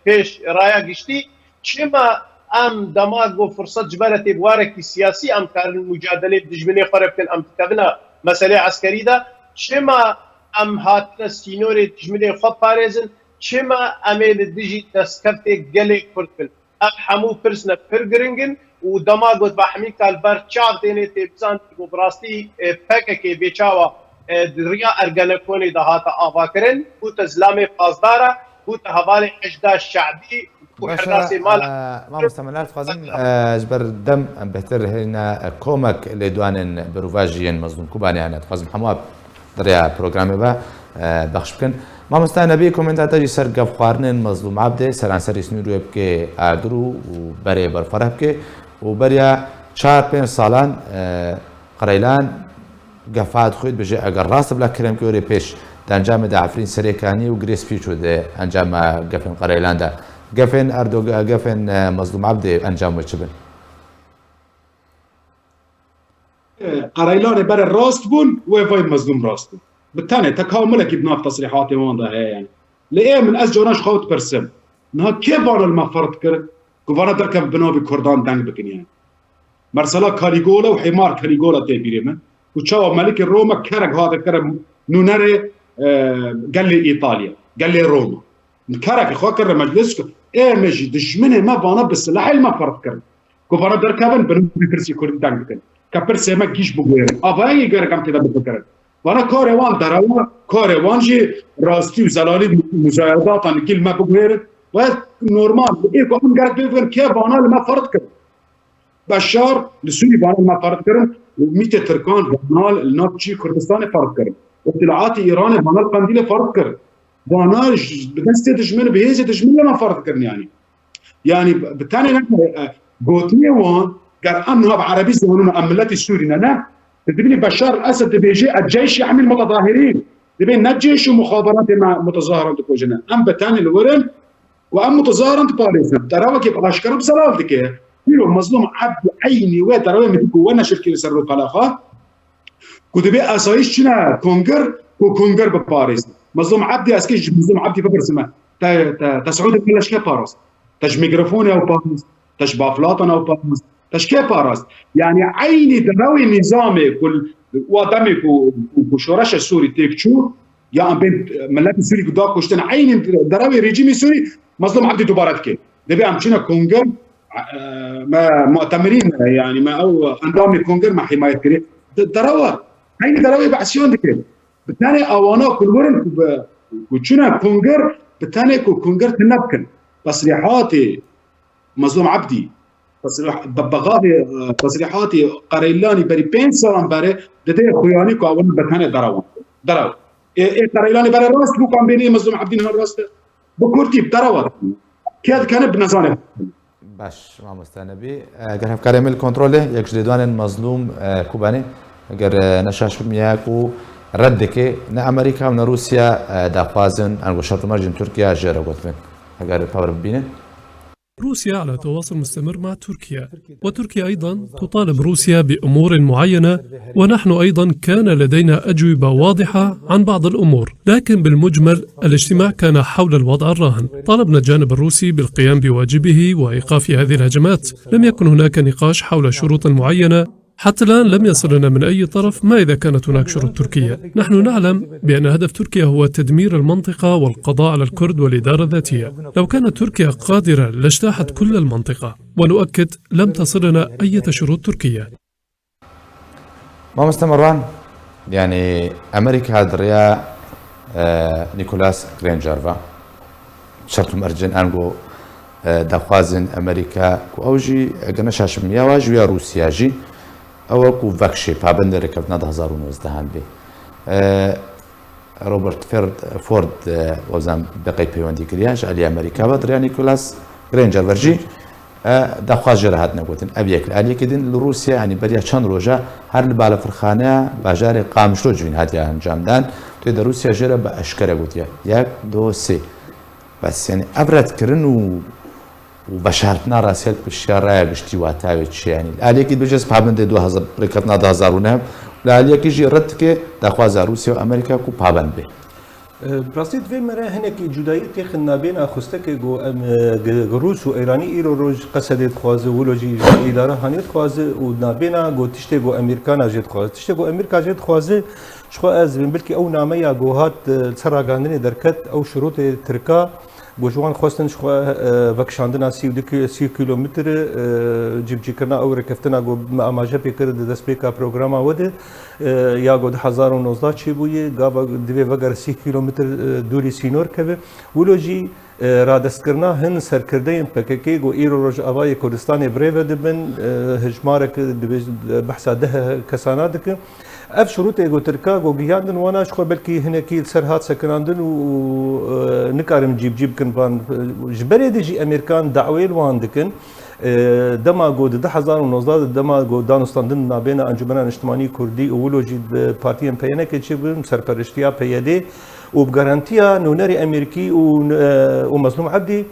Speaker 4: پیش رایا گشتی چما ام دماغ و فرصت جبرت بوارکی سیاسی ام کار مجادله دجمنی خراب کن ام تکبنا مسئله عسکری دا چما ام هاتنا سینور دجمنی خود پارزن چما امیل دیجی دستکفت گلی کرد کن ام همو پرسنا پرگرنگن و دماغ و بحمی کالبر چاو دینه تبزان و براستی پکه بیچاوا دریا ارگانکونی دهات آوا کرن و تزلام پازدارا و تهوال اجدا شعبی و حراسي مال
Speaker 1: ما مستمرات خازن جبر دم بهتر هنا كومك لدوان بروفاجين مظلوم كوباني انا خازن حماب دريا برنامج با بخش بكن ما مستعنا بيكم انت تجي سر قفقارن مظلوم عبد سرانسر اسنو رو بك ادرو و بري برفره بك و بريا 4-5 سالان قريلان قفاد خود بجي اگر راس بلا كريم كوري بيش انجام دا عفرين سريكاني و جريس فيشو ده انجام قفن قريلان ده قفن اردو قفن مظلوم عبد انجام وشبن
Speaker 5: قريلان بر الراست بون وفاي مظلوم راست بون بالتالي تكامل كيبنا في تصريحاتي وان ده يعني ليه من از جوناش خوت برسم انها كيف انا المفرط كر كفانا دركب بنوبي كردان دنگ بكن يعني مرسلا كاريغولا وحمار كاريغولا تبيرمن وتشاو ملك روما كرق هذا كرم نونري قال لي ايطاليا قال لي روما كرق اخو كر مجلس ايه مجي دشمنه ما بانا بالسلاح ما فرق كر كفانا دركبن بنوبي كرسي كردان دنگ بكن كبرسي ما جيش بغير اباي غير كم تدا بفكر وانا كوروان دراوا كوروان جي راستي وزلالي مجاهدات عن كل ما بغير ونورمال ايه كون قاعد بيفكر كيف انا ما فرض كر بشار لسوري بانا ما فرض كر و100 تركان بانا الناتشي كردستان فرض كر اطلاعات ايران بانا القنديل فرض كر بانا بس تجمن بهيز تجمن ما فرض كر يعني بالتالي قوتني وان قال انه بعربي زمانون املتي السوري انا تدري بشار الاسد بيجي الجيش يحمل متظاهرين تبي الجيش ومخابرات مع متظاهرات كوجنا ام بتاني الورن وام متظاهرات باريس ترى كيف اشكر بسلالتك يلو مظلوم عبد عيني وترى من وانا شركه سر طلاقه كتبي اسايش شنا كونجر وكونجر بباريس مظلوم عبدي اسكيش مظلوم عبدي ببرسمه تسعود كلش كي باريس تش ميكروفون او باريس تش بافلاطن او باريس تش كي باريس يعني عيني دراوي نظامي كل ودمك وشورش السوري تكشور يا بنت ملات السوري قداك وشتن عيني دراوي ريجيمي سوري مظلوم عبدي دوبارتك دبي امشينا كونجر ما مؤتمرين يعني ما او اندامي كونجر مع حمايه كريم دراوي عيني دراوي بعسيون دكري بالتالي اوانا كل ورن وشنا كونجر بالتالي كونجر تنبكن تصريحاتي مظلوم عبدي ببغاضي تصريحاتي قريلاني بري بين سلام بري دتي خوياني كو اول بتاني دراو قريلاني بري راس بو كان بيني مظلوم عبدي نهار راس بكورتي دراو كان بنزانه
Speaker 1: باش ما مستنبي اگر كارمل كنترول یک جديدان مظلوم كوباني اگر نشاش مياكو ردك نا امريكا و روسيا دافازن ان شرط مرجم تركيا جرى قطبين اگر باور بينه
Speaker 8: روسيا على تواصل مستمر مع تركيا، وتركيا أيضا تطالب روسيا بأمور معينة، ونحن أيضا كان لدينا أجوبة واضحة عن بعض الأمور، لكن بالمجمل الاجتماع كان حول الوضع الراهن. طالبنا الجانب الروسي بالقيام بواجبه وإيقاف هذه الهجمات. لم يكن هناك نقاش حول شروط معينة، حتى الآن لم يصلنا من أي طرف ما إذا كانت هناك شروط تركية. نحن نعلم بأن هدف تركيا هو تدمير المنطقة والقضاء على الكرد والإدارة الذاتية. لو كانت تركيا قادرة لاجتاحت كل المنطقة، ونؤكد لم تصلنا أي شروط تركية.
Speaker 1: ما مستمران يعني أمريكا دريا نيكولاس غرينجارفا شرط مرجن أنجو دخوازن أمريكا كأوجي جناش مياه واجويا روسيا جي أو كو فاكشي بابند ركبنا 2019 بي روبرت فورد وزن بقي بيوندي كرياش علي أمريكا بدر نيكولاس غرينجر فرجي دخواز جرهات نقولن أبيك علي كدين لروسيا يعني بريا شان روجا هر البالة فرخانة باجار قامش روجين هاتيا انجامدان توي روسيا جرا بأشكره قوتيا يك دو سي بس يعني أبرد كرن وبشارتنا راسيل بالشارع بشتي واتاوي يعني عليك بجس بابند 2000 ركبنا 2009 لا عليك يجي ردك دخواز روسيا وامريكا كو بابند به
Speaker 3: براسيت في مرة هناك جدائي تخنا بين أخستك جو روس وإيراني إيرو روج قصدت خوازه ولوجي إدارة هنيت خوازه ونابينا جو تشتى جو أمريكانا جت خوازه تشتى جو أمريكا جت خوازه شو از بلكي أو نامية جوهات سرعة دركت أو شروط تركا بوجوان خواستن شو وكشاندنا 30 كيلومتر جيب جيكرنا او ركفتنا جو ما جا بكر دست بيكا بروجراما ود يا جو 2019 شي بوي غابا دبي وگر 30 كيلومتر دوري سينور كبه ولوجي را دست کرنا هن سرکردین پککی گو ایرو روز آوای کردستان بریو دبن هجمارک بحثا ده کسانا دک اف شروط گو ترکا گو گیاندن وانا شخو بلکی هنکی سرهات سکناندن و نکارم جیب کن بان جبری دیجی امریکان دعویل وان دکن دما گو 2019 دما گو دانستاندن نابینا انجمن اجتماعی کردی اولوجی پارتی ام پی ان که چه بم سرپرستیا پیاده وبجارانتيا نونري امريكي ومظلوم عبدي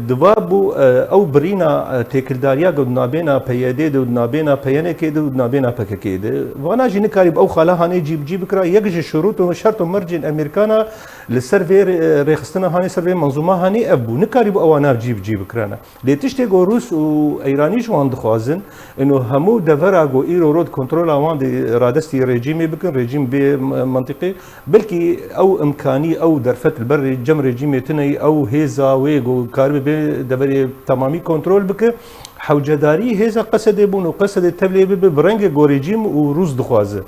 Speaker 3: دوابو او برينا تيكلداريا قدنا بينا بيادي قدنا بينا بيانكي قدنا بينا بككيد وانا جي نكارب او خلا هاني جيب كرا يجي شروط وشرط مرجن امريكانا للسيرفير ريخستنا هاني سيرفير منظومه هاني ابو نكارب او انا جيب كرانا ليتشتي روس وايراني شو عند خوازن انه همو دفرا جو ايرو رود كنترول اوان دي رادستي ريجيمي بكن ريجيم بمنطقي بلكي او امكاني او درفت البر جم ريجيمي تني او هيزا ويجو كارب دبري تمامي كنترول بك حوجداري هيزا قصد بون وقصد تبلي برنج جو ريجيم وروس دخوازه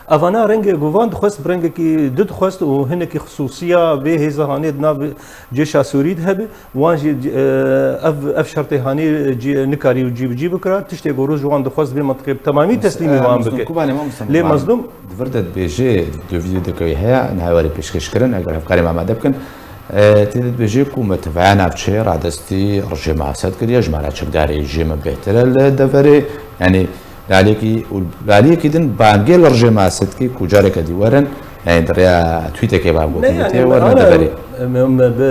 Speaker 3: افانا رنگ گوان دخواست برنگ کی دد خواست و هنکی خصوصیه به هزا هانی دنا جيش سوريد هب وان اف شرط هانی نکاری و جیب کرا تشتی گروز جوان دخواست به منطقه تمامی تسلیمی وان بک لی مظلوم
Speaker 1: دفرت بيجي دو فيديو دكوي هيا نهاوري بيشكش كرن اگر افكاري ما دبكن تريد بيجيك ومتفعنا بشي رادستي رجيم عساد كريا جماعة شبداري جيم بيتر الدفري يعني لاليكي دن بانجيل رجيم عساد كي كوجارك ديوارن يعني دريا تويتر كي بابو
Speaker 3: يعني
Speaker 1: ورن دفري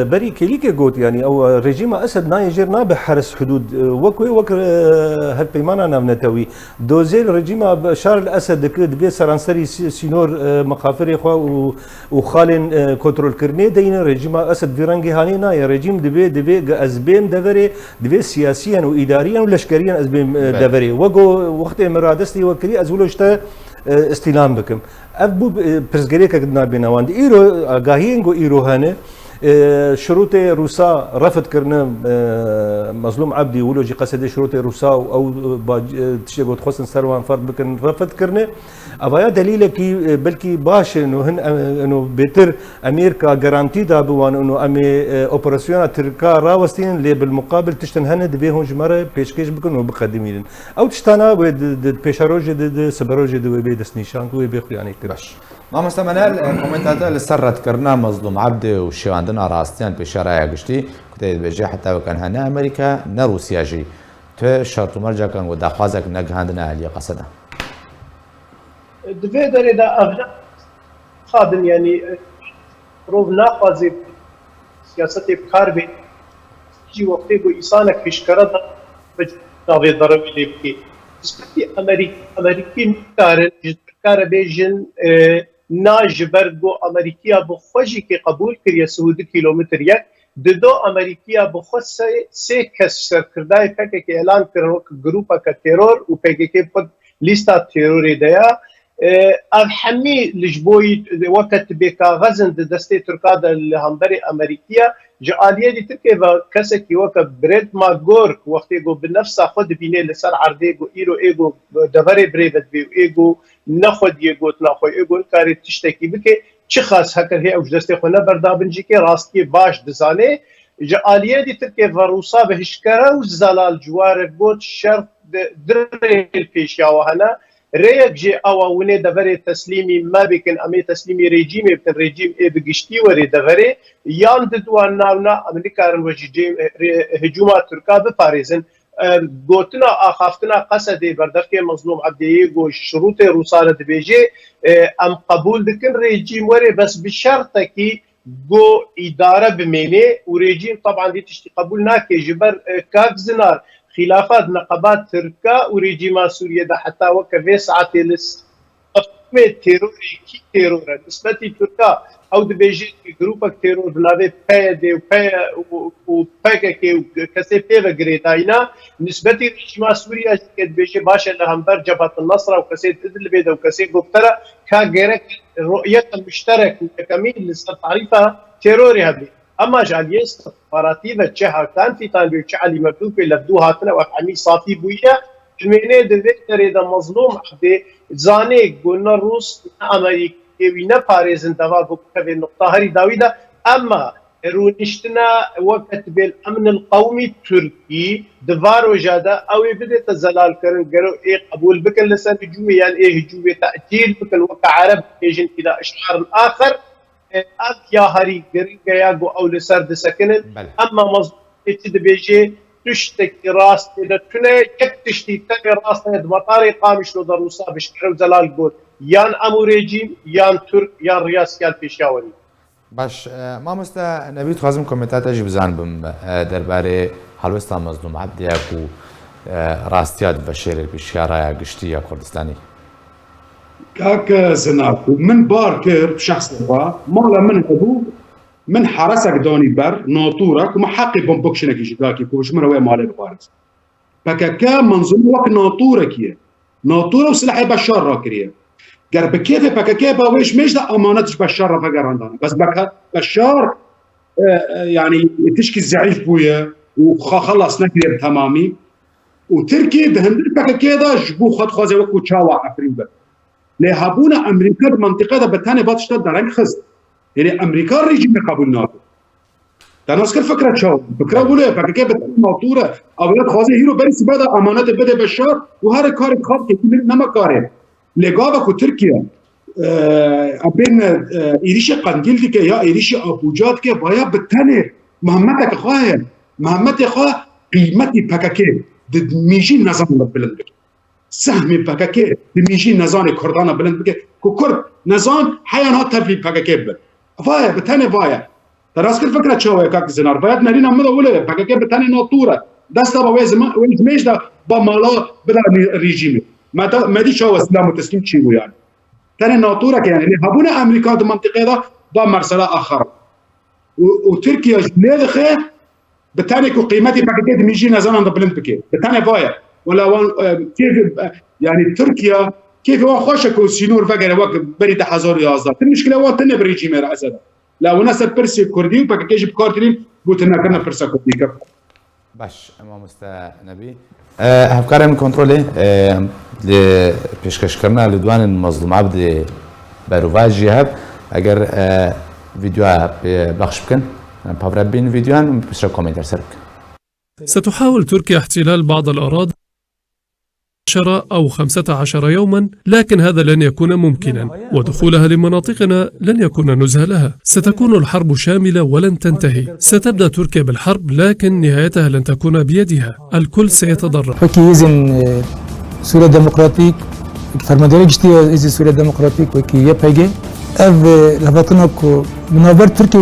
Speaker 3: بري كليكي قوت يعني او رجيم اسد نايجر نابح حرس حدود وك هالبيمانا نامنتوي دوزيل رجيم بشار الاسد دبي سرانسري سينور مخافري خوا وخالن كنترول كرني دين رجيم اسد فيرانجي هانينا يا رجيم دبي ازبيم دفري دبي سياسيا واداريا ولشكريا ازبيم دفري وقو وقت مرادستي وكري ازولشتا استلام بكم ابو برزغريكا قدنا بيناوند ايرو غاهينغو ايرو هانه شروط روسا رفض كرنا مظلوم عبدي ولوجي قصد شروط روسا او تشيغوت خصن سروان فرد بكن رفض كرنا ابايا دليل كي بلكي باش انه بيتر امريكا جارانتي دا بوان انه امي اوبراسيون تركا راوستين اللي بالمقابل تشتن هند بيهم جمره بيشكيش بكن وبقدمين او تشتانا بيشاروج سبروج دو بيدس نيشان دو بيخ يعني
Speaker 1: باش ما مستمنال كومنتاتور اللي سرت كرنا مظلوم عبدي وشي عندنا راستيان بشرايا قشتي كنت بيجي حتى وكان هنا امريكا نا روسيا جي تو شرط مرجع كان ودا خوازك نق عندنا علي قصدا
Speaker 4: دفيدر اذا ابدا خادم يعني روف ناقضي سياستي بكاربي جي وقتي بو انسانك فيش كرد بجداوي ضرب لي بكي سبتي امريكي كار بيجن ناجبرگو امریکیا بخوشی که قبول کریه 100 کیلومتر یک دو امریکیا بخوش سه کس سرکردای پک که اعلان کرد گروپا که ترور و پک که پد لیستا تروری دیا افحمی لجبوی وقت بکاغذن دسته ترکادا لهمبر امریکیا جعالیه دی ترکیه و کسی که وقت برید ماگور وقتی گو بنفس خود بینه لسر عرده گو ایرو ایگو دوره بریبت بیو ایگو نخود یگوت نخوی ایگو کاری تشتکی بکه چه خاص هکر هی اوج دسته خونه بردابنجی که راستی باش دزانه جعالیه دی ترکیه و روسا به هشکره و زلال جوار گوت شرط در پیشیا و هنه ريك جي اواونه دفري تسليمي ما بكن امي تسليمي ريجيم بكن ريجيم اي بقشتي وري دفري يان ددوان ناونا امريكا وجي هجومات تركا بباريزن قوتنا اخافتنا قصدي بردفكي مظلوم عبدي جو شروط روسانه بيجي ام قبول دكن ريجيم وري بس بشرط كي جو اداره بمينه وريجيم طبعا دي تشتي قبول ناكي جبر كاك زنار خلافات نقابات تركا وريجيما سوريا ده حتى وكفي ساعتي لس تيروري كي تيرور نسبتي تركا او دبيجي جروبك تيرور بنابي بايدي وباكي وكسي بيغا غريتاينا نسبتي ريجيما سوريا كد بيجي باشا لهمبر جبهة النصر وكسي ادلبي ده وكسي قبترا كاغيرك رؤية المشترك كمين لسه تعريفها تيروري هذه اما جاليه استخباراتي وجهه كان في طالب علي مكتوب لفدوها تنا وحمي صافي بويا المينه دكتور اذا مظلوم عبدي زاني قلنا الروس امريكي وينا باريزن دوا في النقطه هذه داويدا اما رونشتنا وقت بالامن القومي التركي دفارو جادا او بدات الزلال كرن قالوا ايه قبول بكل لسان هجومي يعني ايه هجومي تاجيل بكل وقع عرب يجن الى اشعار اخر يا هاري غيا جو او لسرد سكنن اما مظلوم بيجي تشتكي راس اذا تنه تشتي تاني راس مطاري قامش لو دروسا بشكل زلال قول يان امو ريجيم يان ترك يان رياس يان بيشاوري
Speaker 1: باش ما مستا نبيت خازم كومنتات اجي بزان بم درباري هلوستا مظلوم عبدي اكو راستيات بشير بشيارة قشتية كردستاني
Speaker 5: كاك زناكو من باركر بشخص مالا من هدو من حرسك دوني بر ناطورك وما حقي بمبكشنك يجداكي كوش من هو مالي بارس فكاكا منظوم وك ناطورك يه ناطوره وسلاح بشار راكريه قال بكيف بكاكا باويش مش ده امانتش بشار فقراندان بس بشار يعني تشكي الزعيف بويا وخلص نكرير تمامي وتركي دهندر بكاكا دا جبو خد خوازي وكو تشاوا عفرين بر لهابونا امريكا بمنطقه ده بتاني باتشتا درنگ خست يعني امريكا ريجيم قبول ناتو تناس كل فكره شو فكره بوله بكاكا بتاني موتوره اولاد خوازي هيرو بريس بدا امانات بده بشار وهر كار خاط كي نما كاره لغاوا كو تركيا بين إيريشي قنديل ديك يا إيريشي أبوجات كي بايا بتاني مهمتك خاين مهمتي خا قيمتي بكاكي دد ميجي نظام بلند بك سهمي بكاكي دميجي نظام كردانا بلند بك كرد نظام حيانا تفلي بكاكي بل فايا بتاني فايا تراس كل فكرة شوية كاك زنار بايات نارينا مدى ولا بكاكي بتاني ناطورة دستا بويز ميش دا بمالا بدا ريجيمي ما دي شو اسلام وتسليم تشيو يعني تاني ناطورة يعني اللي هبونا امريكا دو منطقة دا با مرسلة اخر وتركيا جنيه خير بتاني كو قيمتي بكاكي دميجي نظام بلند بك بتاني فايا ولا كيف يعني تركيا كيف هو خوشك وسينور فقر وقت بريد حزور يازدار المشكله هو تنه بريجيمي رأسنا لا وناس برسي كردي وبكاكيش بكارترين بوتنا كنا برسا كردي
Speaker 1: باش امام استا نبي هفكار من كنترولي ل پیشکش کردن لدوان مظلوم عبد بروواجی هب اگر فيديو بخش بكن بافر بين فيديوان بس كومنتر سرك.
Speaker 8: ستحاول تركيا احتلال بعض الأراضي 10 أو 15 يوما، لكن هذا لن يكون ممكنا، ودخولها لمناطقنا لن يكون نزهة لها. ستكون الحرب شاملة ولن تنتهي. ستبدأ تركيا بالحرب، لكن نهايتها لن تكون بيدها. الكل سيتضرر.
Speaker 2: سوريا ديمقراطيك فرمانداری گشتی از سوريا ديمقراطيك وكي يبهجي اف لفتناكو مناظر تركيا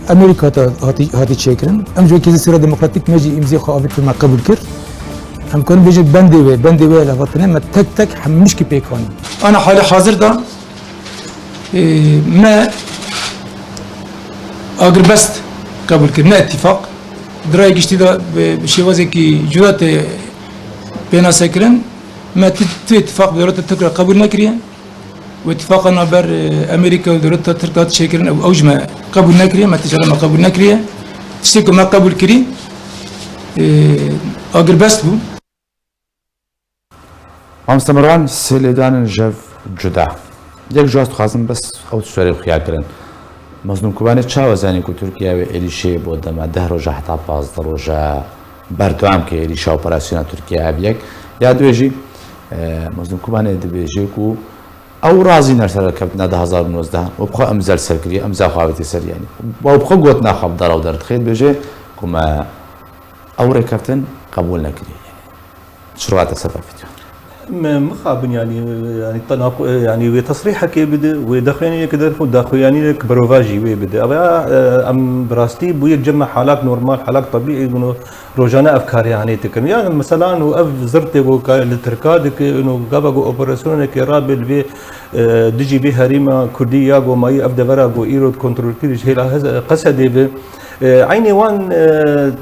Speaker 2: وامريكا هاتي تشكرن ام جو كي سوريا ديمقراطيك ماجي امزي خابط ما قبول كر هم كون بيجي بندي وي لفتنا ما تك حمش كي بيكون انا حالي حاضر ده ما اگر بست قبول كرنا اتفاق دراي گشتی ده بشيوازي كي جودات بينا سكرن ما اتفاق دولة تركيا قبول نكريا واتفاقنا بر امريكا ودولة تركيا تشكرن او اوجما قبول نكريا ما تشغل ما قبول نكريا تشتكي ما قبول كري اگر بس بو
Speaker 1: مستمران سيلدان جف جدا یک جاست خواستم بس او سوری خیال کردن مظلوم کوبانی چه وزنی که ترکیه و ایلیشه بود دم 10 روز حتی 15 روز بردوام که ایلیشه اپراسیون ترکیه ابیک یاد ویجی مظلوم کوبانی دبیجی کو او رازی نرسل کبنا 2019 و بخو امزال سرکری امزال خواهی سر یعنی و بخو گوت نخاب دار و درد خیلی بیجی کما او رکفتن قبول نکری شروعات سبب فيديو
Speaker 3: مخابن يعني تناقض يعني تصريحك بده ودخلني كده داخلياني بروفاجي بده ام براستي بو يتجمع حالات نورمال حالات طبيعي انه روجانا افكار يعني تكن يعني مثلا واف زرت للتركاد انه قابو اوبراسيون كرابل في دجي بي هريمه كرديه جو ماي افدا برا جو ايرود كنترول كيرش هي قصدي عيني وان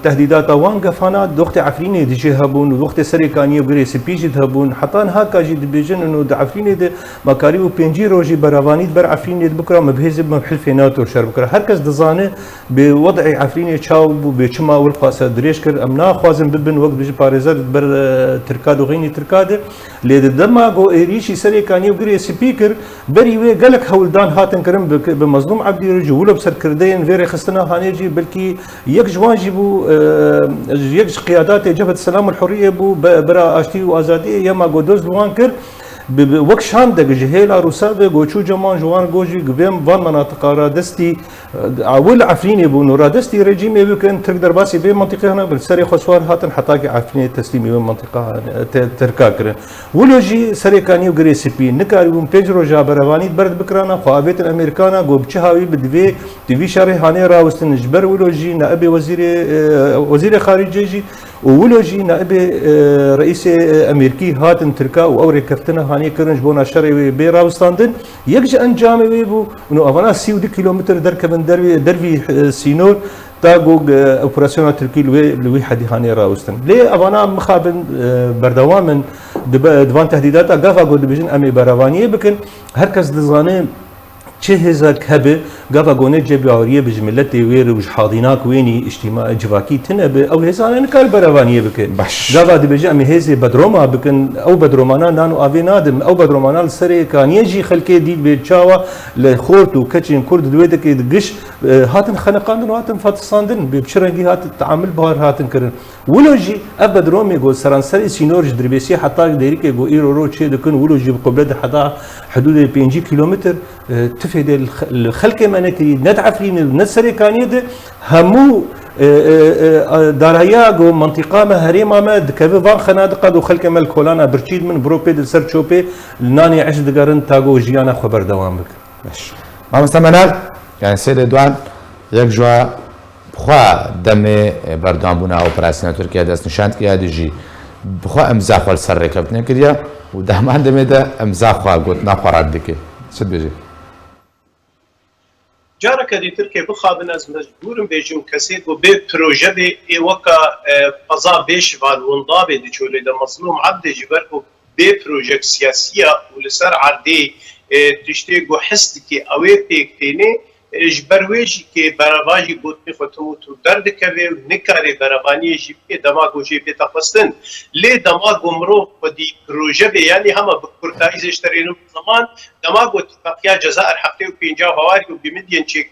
Speaker 3: تهديدات وان قفانات دوخت عفريني دي جهبون ودوخت سريكانيه وغير سبيجي ذهبون حطان هاكا جي دبيجن انه عفريني دي مكاري وبينجي روجي برافاني بر عفريني بكره مبهزب مبحلفينات وشر بكره هركز دزانه بوضع عفريني تشاو بچما والقاسه دريش كر امنا خوازم ببن وقت بيجي باريزر بر تركاد وغيني تركاد لي دما جو ايريشي سريكانيه وغير سبيكر بري وي قالك هولدان هاتن كرم بمظلوم عبدي رجول بسر كردين فيري خستنا هانيجي كي يكش واجبو يكش قيادات جبهة السلام والحرية بو برا اشتي وازادي يما قدوز لوانكر وقت شان دق جهيلا روسابي قوشو جمان جوان قوجي قبيم فان مناطق رادستي عول عفريني بو نو رادستي ريجيمي بكن تقدر باسي بي منطقة هنا بالسري خسوار هاتن حتاكي عفريني تسليمي بي منطقة تركاكرن ولوجي سري كانيو غري سبي نكاري بو بيجرو جا برواني برد بكرانا خوابيت الامريكانا قو بچهاوي بدوي تيفي شاري هاني راوستن جبر ولوجي نائب وزير خارجي وولوجي نائب رئيس امريكي هاتن تركا واوري كفتنا هاني كرنج بونا شري بيراوستاندن يكج انجامي ويبو انه افانا 60 كيلومتر دركبن دربي سينور تاغو اوبراسيون تركي لوي حد هاني راوستن لي افانا مخابن بردوامن دفان تهديدات قافا قد بيجن امي براوانيه بكن هركز دزاني چه هزار كهبه قبا قونت جبي عوريه بجملتي وير وج حاضيناك ويني اجتماع جواكي تنبه او هزار انا كال بروانيه بك
Speaker 1: باش.
Speaker 3: قبا دي بجي امي هزي بدروما بكن او بدرومانا نانو افي نادم او بدرومانا السري كان يجي خلكي دي بتشاوا لخورت وكتشين كرد دويدك دقش هاتن خنقاندن وهاتن فاتساندن بشرنجي هات التعامل بهار هاتن كرن ولوجي ابدرومي جو سرانسري سينورج دربيسي حتى ديريك جو ايرو رو تشي دكن ولوجي بقبلد حدا حدود 50 كيلومتر تفيد الخلق منتي ندعفرين نسري كان يد همو داريا جو منطقه ما هريما ما دكبه فان خنادق دو خلق مال كولانا برشيد من بروبي دل سر تشوبي ناني عش دقرن تاغو جيانا خبر دوام بك
Speaker 1: باش ما مستمنال يعني سيد دوان يك جوا بخوا دمي بردان بونا اوبراسيون تركيا دست نشانت كي هادي بخوا امزاخ ولا سر ركبتنا كريا ودهمان دمي ده امزاخ قلت ناخرات ديك شد بيجي
Speaker 4: جارك دي تركيا بخابن از مجبورم بيجون كسيد وبي بروجه بي وكا فضا بيش والونضابي دي شولي ده مظلوم عبد جبركو بي بروجه سياسيه ولسر عردي تشتيقو حسدكي اوي تيكتيني جبرويجي كي براباجي بوتني ختموتو درد كوي نكاري براباني جي بي دماغو جي بي تخستن لي دماغو مرو بدي بروجه يعني هما بكورتايز اشترينو زمان دماغو اتفاقيا جزائر حقتي وبينجا هواري وبمدين تشيك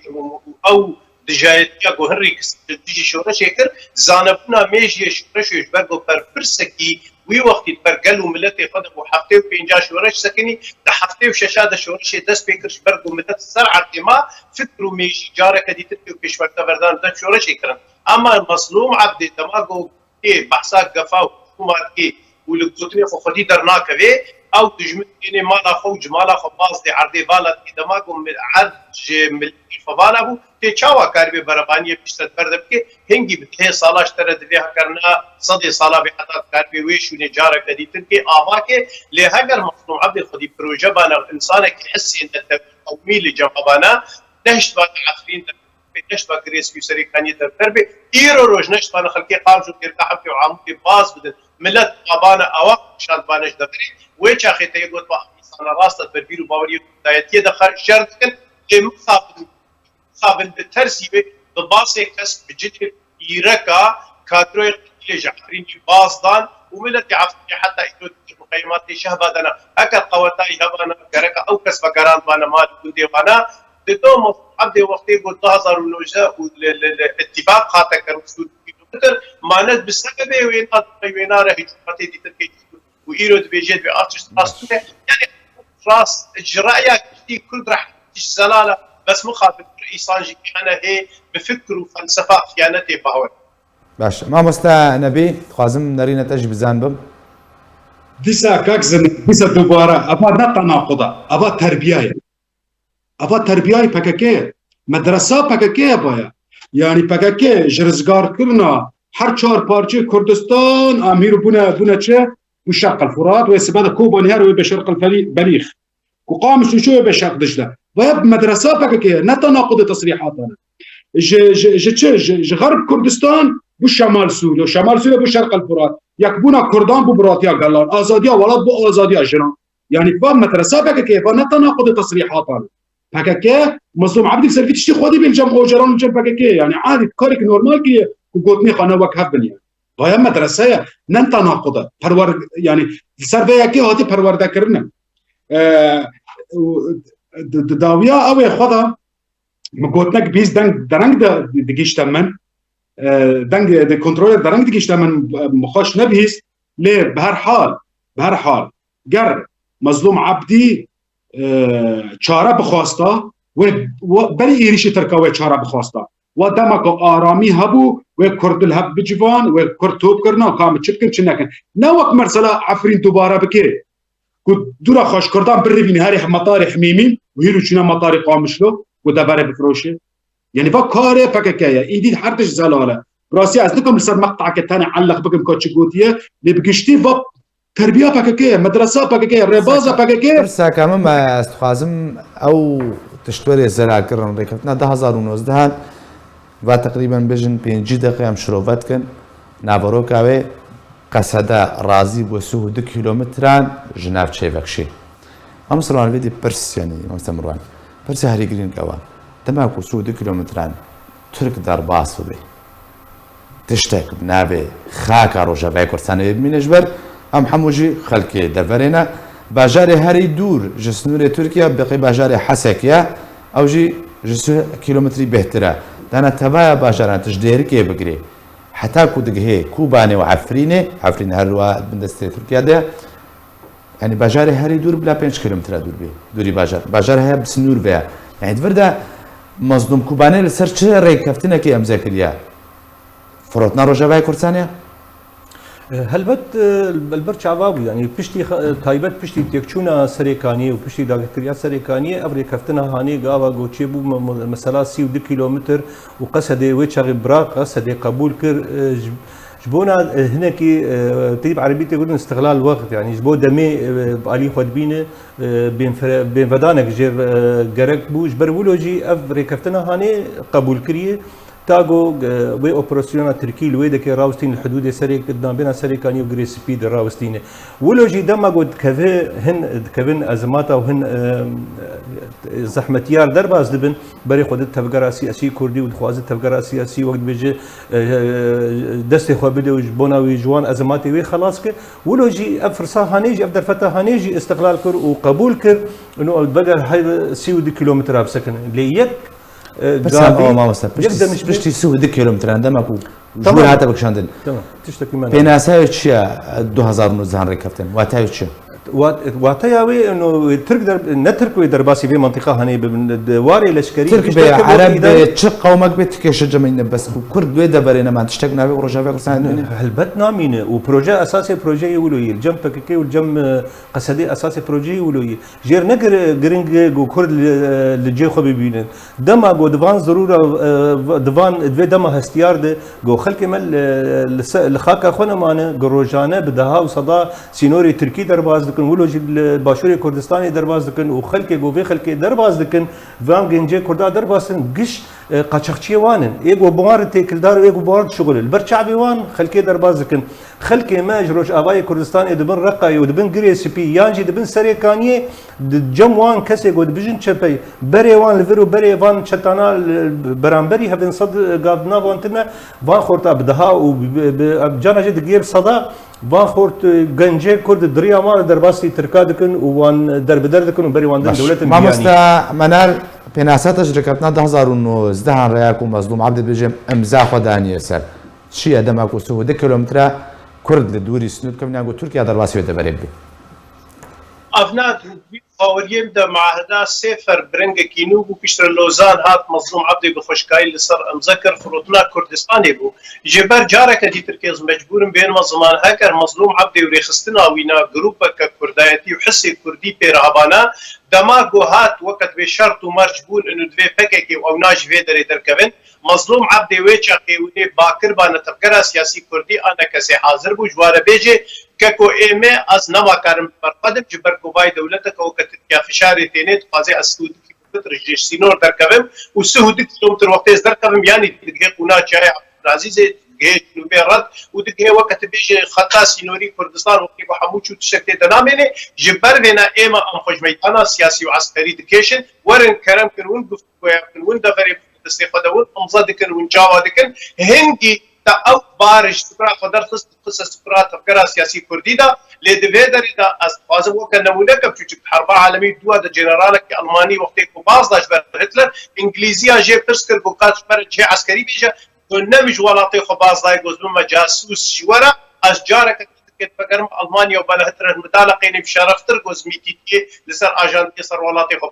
Speaker 4: او دجايتيا جو هنري تجي شورا شكر زانبنا ميجي شورش يجبرغو برسكي وي وقت برقلو ملتي قدم وحقتي وبينجا شورش سكني تحقتي وششاده شورش دست بيكرش برغو ملت سرعه ما فكروا ميجي جارك دي تركي وكشور تبردان ده شورش يكرن اما المظلوم عبد دماغو ايه بحثات قفاو حكومات ايه ولقوتني خدي درناك به او تجمدني مالا خوج مالا خباز دي عردي بالا دماغو عرج ملي فوالا بو تي چاوا کاربی برابانی پیشتر بردم که هنگی بته سالاش تر دویه کرنا صدی سالا به حتا کاربی ویشونه جاره کدیتن که آوا که لهگر مصنوع عبد خودی پروژه بانا انسان که حسی ان تقومی لجوابانا نشت با عفرین نشت با گریس یسری کانی در تربی ایرو روج نشت با خلقی قامجو که تحب و عامو که باز بدن ملت آبانا اوا شاد بانش دبری و چا خیته یگوت با انسان راست بربیرو باوری دایتی دخل شرط کن که قابل بالترسيبه بباصه كسب بجد يركا كادروي جعفرين باصدان وملت عفري حتى يدود مقيمات شهبادنا اكل قوتاي هبانا كركا او كسب قران بانا مال دودي بانا دوم عبد وقتي قلت ظهر النوجه والاتفاق خاطر كرسول كيلومتر معنات بالسبب وين راه هجوماتي دي تركي ويرود بيجي بارتش راس يعني راس اجراء كل راح زلاله بس مخاطب رئيسانجي انا هي بفكر وفلسفه خيانتي باور
Speaker 1: باش ما مستا نبي خوازم نرينا تجي بزانبم
Speaker 5: ديسا كاكزن ديسا دوباره ابا نتناقضه ابا تربيه ابا تربيه بككه مدرسه بككه بايا يعني بككه جرزگار كرنا هر چهار پارچه كردستان امير بنا چه وشرق الفرات وسبب كوبا و بشرق البليخ وقام شو بشرق دجله ويب مدرسة بككية نتناقض تصريحاتنا غرب كردستان بو شمال سوريا وشمال سوريا بو شرق الفرات يكبونا كردان بو براتيا قالان آزاديا ولد بو آزاديا جنان يعني باب مدرسة بككية فنتناقض تصريحاتنا بككية مظلوم عبدك سلفي تشتي خودي بالجمع وجران الجمع بككية يعني عادي كارك نورمال كي وقوتني خانه وكهب بنيا ويب مدرسة نتناقض يعني سربيا كي هاتي پرورده كرنا داویا اوی خدا مگوتنک بیز درنگ دگیشتم من دنگ د کنترل درنگ دگیشتم من مخاش نبیز لی به هر حال گر مظلوم عبدی چاره بخواستا و بری ایریش ترکاوی چاره بخواستا و دمک آرامی هبو و کرد الهب بجوان و کرد توب کرنا کام چکن چه نکن نوک مرسلا عفرین دوباره بکه كنت دورا خوش كردان بريفيني هاري مطاري حميمين وهيرو شنا مطاري قامشلو ودبره بفروشه يعني فكاره فككايه ايدي حرتش زلاله براسي از نكم لسر مقطع كتاني علق بكم كوتشيغوتيه اللي بقشتي فب تربيه فككايه مدرسه فككايه ربازه فككايه
Speaker 1: برسا كمان ما استخازم او تشتوري زلاكرن ريكتنا 2019 و تقريبا بجن 5 دقيقه مشروفات كان نافروكاوي قصدا رازي بوسوه 2 كيلومتران جناف تشيفكشي امسروان فيدي برس يعني مستمران پرسه هری گرین کوا دماغ وصول 2 کیلومتران ترک در باس بی تشتك بنابي خاكا روجا باي كورساني بمينجبر ام حموجي خلكي دفرينا باجاري هاري دور جسنوري تركيا بقي باجاري حسكيا او جي جسو كيلومتري بهترا دانا تبايا باجاران تجدير كي بقري حتى كودك هي كوباني وعفريني عفرين هروا بندستي تركيا ده يعني باجاري هاري دور بلا 5 كيلومتر دور بي دوري باجار هي بسنور بها يعني تفردا مصدوم كوباني لسر چه ريكفتنا كي امزاكريا فروتنا روجا كورسانيا
Speaker 3: هلبت البرچ عوابو يعني پشتی تایبت پشتی تکچونا سریکانی و پشتی داگتریا سریکانی ابری کفتنا هانی گاوا گوچی بو مثلا 32 کیلومتر و قصدي ويتشغي براق قصدي قبول كر جبونا هناك تجيب عربيتي يقولون استغلال الوقت يعني جبو دمي علي خدبينه بين فدانك جير جرك بو جبر ولوجي افري كفتنا هاني قبول كريه تاغو وي اوبراسيون تركي الويدك راوستين الحدود سري قدام بين سري كان يجري سبيد راوستين ولوجي دما قد كذا هن كبن ازماتا وهن زحمتيار درباز دبن بري خدت تفقرا سياسي كردي والخواز تفقرا سياسي وقت بيجي دستي خو بدو جبونا ويجوان ازماتي وي خلاص ك ولوجي افرصا هانيجي افدر فتا هانيجي استقلال كر وقبول كر انه البقر هاي 2 كيلومتر بسكن ليك
Speaker 1: بس ما وصل بشتي سو 2 كيلومتر عندما اكو جوي هذا بكشاندن
Speaker 3: تمام تشتكي منها
Speaker 1: بين اسايتش 2019 ركبتن واتايتش
Speaker 3: واتياوي انه ترك نترك درباسي في منطقه هني واري لشكري
Speaker 1: ترك عرب تشق قومك بتكش جمعين بس كرد ويدا برينا ما تشتقنا ورجع بقصان
Speaker 3: هلبتنا مين وبروجي اساسي بروجي يقولوا الجم بككي والجم قصدي اساسي بروجي يقولوا جير نقر جرينج وكرد اللي جي خو بيبين دما جو دفان ضروره دفان دما هستيار جو خلك مل الخاكا خونا مانا جروجانه بدها وصدا سينوري تركي درباز دكن ولوجي باشوري كردستاني درباز دكن وخلك جو في خلك درباز دكن فام جنجي كردا درباسن قش قاچاقچي وانن ايغو بوار تيكلدار ايغو بوار شغل البرشعبي وان خلكي درباز دكن خلكي ماجروش اباي كردستاني دبن رقاي ودبن جري سي بي يانجي دبن سريكاني جم وان كسي قد بجن تشبي بري وان لفيرو بري وان شتانا برامبري هبن صد قابنا وانتنا وان خورتا بدها وبجانا جد جيب صدا وان خورت گنجه كرد دريا مال درباسي تركا دكن وان دربدر دكن وبري وان دولة
Speaker 1: ما مستا منال بناسات شركتنا 2019 رياكم مظلوم عبد بيجم امزا خداني سر شي ادماكو سو 2 كيلومتر كرد لدوري سنود كم ناقو تركيا درباسي دبرب
Speaker 4: افناد باوريم دا معاهده سفر برنگ كينو بو بيشتر لوزان هات مظلوم عبدي بخشكاي لسر مذكر فروتنا كردستاني بو جبر جارك دي تركيز مجبور بين مظلمان هكر مظلوم عبدي وريخستنا وينا جروبك كردايتي وحسي كردي بيرهبانا دماغو هات وقت بشرط ومرجبون انه دوي بككي او ناج فيدري تركبن مظلوم عبدي ويچاقي وني باكر بان تفكر سياسي كردي انا كسي حاضر بو جوار بيجي ككو ايمي از نما كارم برقدم جبر كوباي دولتك او كتكيا فشاري تينيت قازي اسود كيلومتر جيش سينور دركبم وسهود كيلومتر وقت دركبم يعني دقيق ونا شارع عزيز دقيق نوبي رد ودقيق وقت بيجي خطا سينوري كردستان وقيقو حموشو تشكتي دناميني جبر بينا ايما ام خجميتانا سياسي وعسكري دكيشن ورن كرم كنون قفتويا كنون دفري استيقظون امزادكن ونجاوادكن هنجي او بارج سكرا قدر قصه سكرا تفكر سياسي كردي دا لدفيدر دا از وكان نمونك بتشوف حرب عالميه دوا دا جنرالك الماني وقت باز داش هتلر انجليزيا جيب تسكر بوقات برج عسكري بيجا نمج ولاطي خباز داي جوزما جاسوس جوارا اشجارك فكر المانيا وبلا هتر متعلقين بشرفتر جوزميتي لسر اجانتي سر ولاطي خب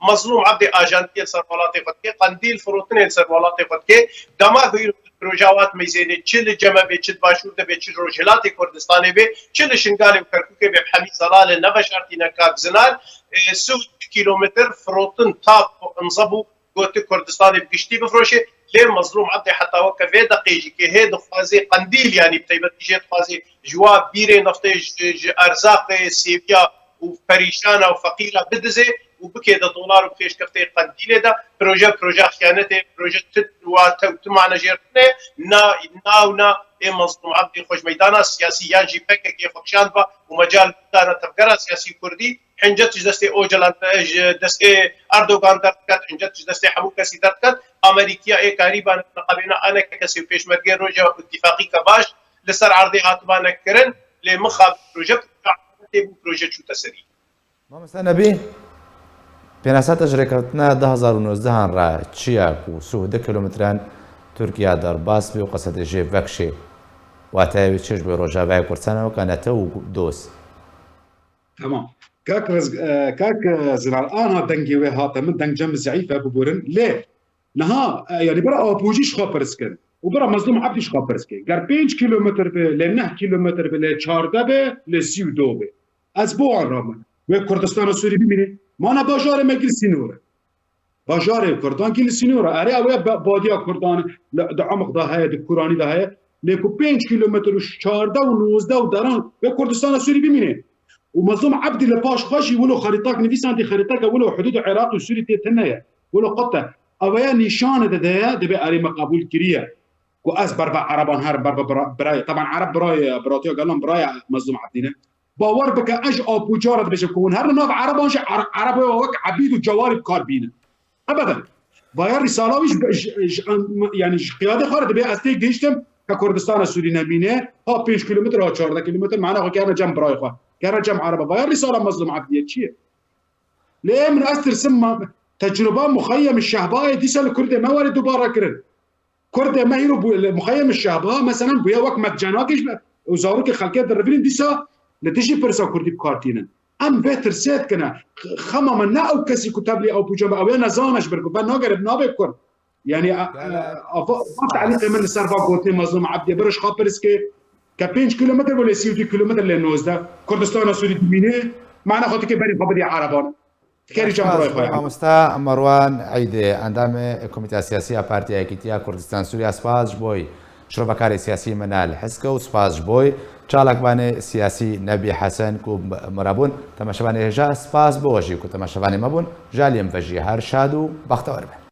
Speaker 4: مظلوم عبد اجانتي سر ولاطي فتكي قنديل فروتين سر ولاطي فتكي دماغ پروژاوات میزنه چل جمع به چل باشور به چل روجلات کردستانی به چل شنگال و کرکوک به حمی زلال نوشارتی نکاب زنار 3 کیلومتر فروتن تاپ انضبو گوت کردستانی بگشتی بفروشه ليه مظلوم عبد حتى وكفي دقيقه كي هيد خوازي قنديل يعني بتيبت جيت خوازي جواب بيري نفتي ارزاق سيبيا وفريشانه وفقيله بدزه وبكي دولار وبخيش كفتي قديله ده بروجه خيانته بروجه وتمع نجيرتنا نا مظلوم عبدي خوش ميدانا سياسي يانجي بكك يخشان با ومجال دانا تفكر سياسي كردي حنجت دستي اوجلان دستي اردوغان دركات حنجت دستي حمو كسي دركات امريكا اي قريبا نقبنا انا كسي بيش مرجي روجا اتفاقي كباش لسر عرضي هاتبانا كرن لمخاب بروژه چوتە سەری
Speaker 1: مامۆستا نەبی پێناسە تەژێڕێکەوتنە 2019 ڕا چیاک و سوودە کیلۆمتران تورکیا دەرباس بێ و قەسەدەژێ ڤەکشێ واتایوی چێژ بۆ ڕۆژاوای کوردستانەوە کەنەتە و دۆست
Speaker 5: تمام كاك زرار انا دنگي وي هاتا من دنگ جم ضعيفه ببورن ليه نها يعني برا ابوجيش خابرسكن وبرا مظلوم عبديش خابرسكن قال 5 كيلومتر ل 9 كيلومتر ل 14 ل 32 از بو رام و كردستان سوري ببيني ما انا باجار مجل سينوره باجار كردان كل سينوره اري او باديا كردان عمق ده هي القراني ده هي لكو 5 كيلومتر و 14 و 19 و دران و كردستان سوري ببيني ومظلوم عبدي لباش خاشي ولو خريطاك نفيسان دي خريطاك ولو حدود العراق وسوريا تتنيا ولو قطع اويا نشانه ده دبي اري مقبول كريه واس بربع عربان هر بربع براي طبعا عرب براي براتيو قال لهم براي مظلوم عبدينا باور بك اج ابو جارد بش يكون هر نوع عربان عربي وك عبيد وجوارب كاربينا ابدا باير رساله يعني قياده خارج دبي استي جيشتم ككردستان السوري نبينه ها 5 كيلومتر او 14 كيلومتر معناها كان جنب براي خو كان جمع عربة باير رسالة مظلوم عبدية شيء ليه من أستر سمى تجربة مخيم الشهباء دي سال كردة ما ورد دوباره كرن كردة ما يرو مخيم الشهباء مثلا بيا وقت مجاناكش وزارك خلقية درفين دي سا لتجي برسا كردي بكارتينا ام بهتر سيد كنا خما من او كسي كتب لي او بجمع او انا زانش بركو بنا قرب نابكر يعني تعليق من السرفا قوتي مظلوم عبدية برش خابرسكي ك 5 كيلومتر ولا 6 كيلومتر للنوزده كردستان سوري دمينه معنا خاطر كي بري خبري عربان كيري جمهوري خويا
Speaker 1: مامۆستا مروان عيدي اندام كوميتي سياسي بارتي ايكيتيا كردستان سوريا سپاس بوي شربكاري سياسي منال حسكو وسپاس بوي چالاکبانê سیاسی نبی حسن کو مرابون تماشاوانê هێژا سپاس بۆ وەژی کو تەماشەوانê مەبوون ژالیم ڤەژی هەر شاد و بەختەوەر بن.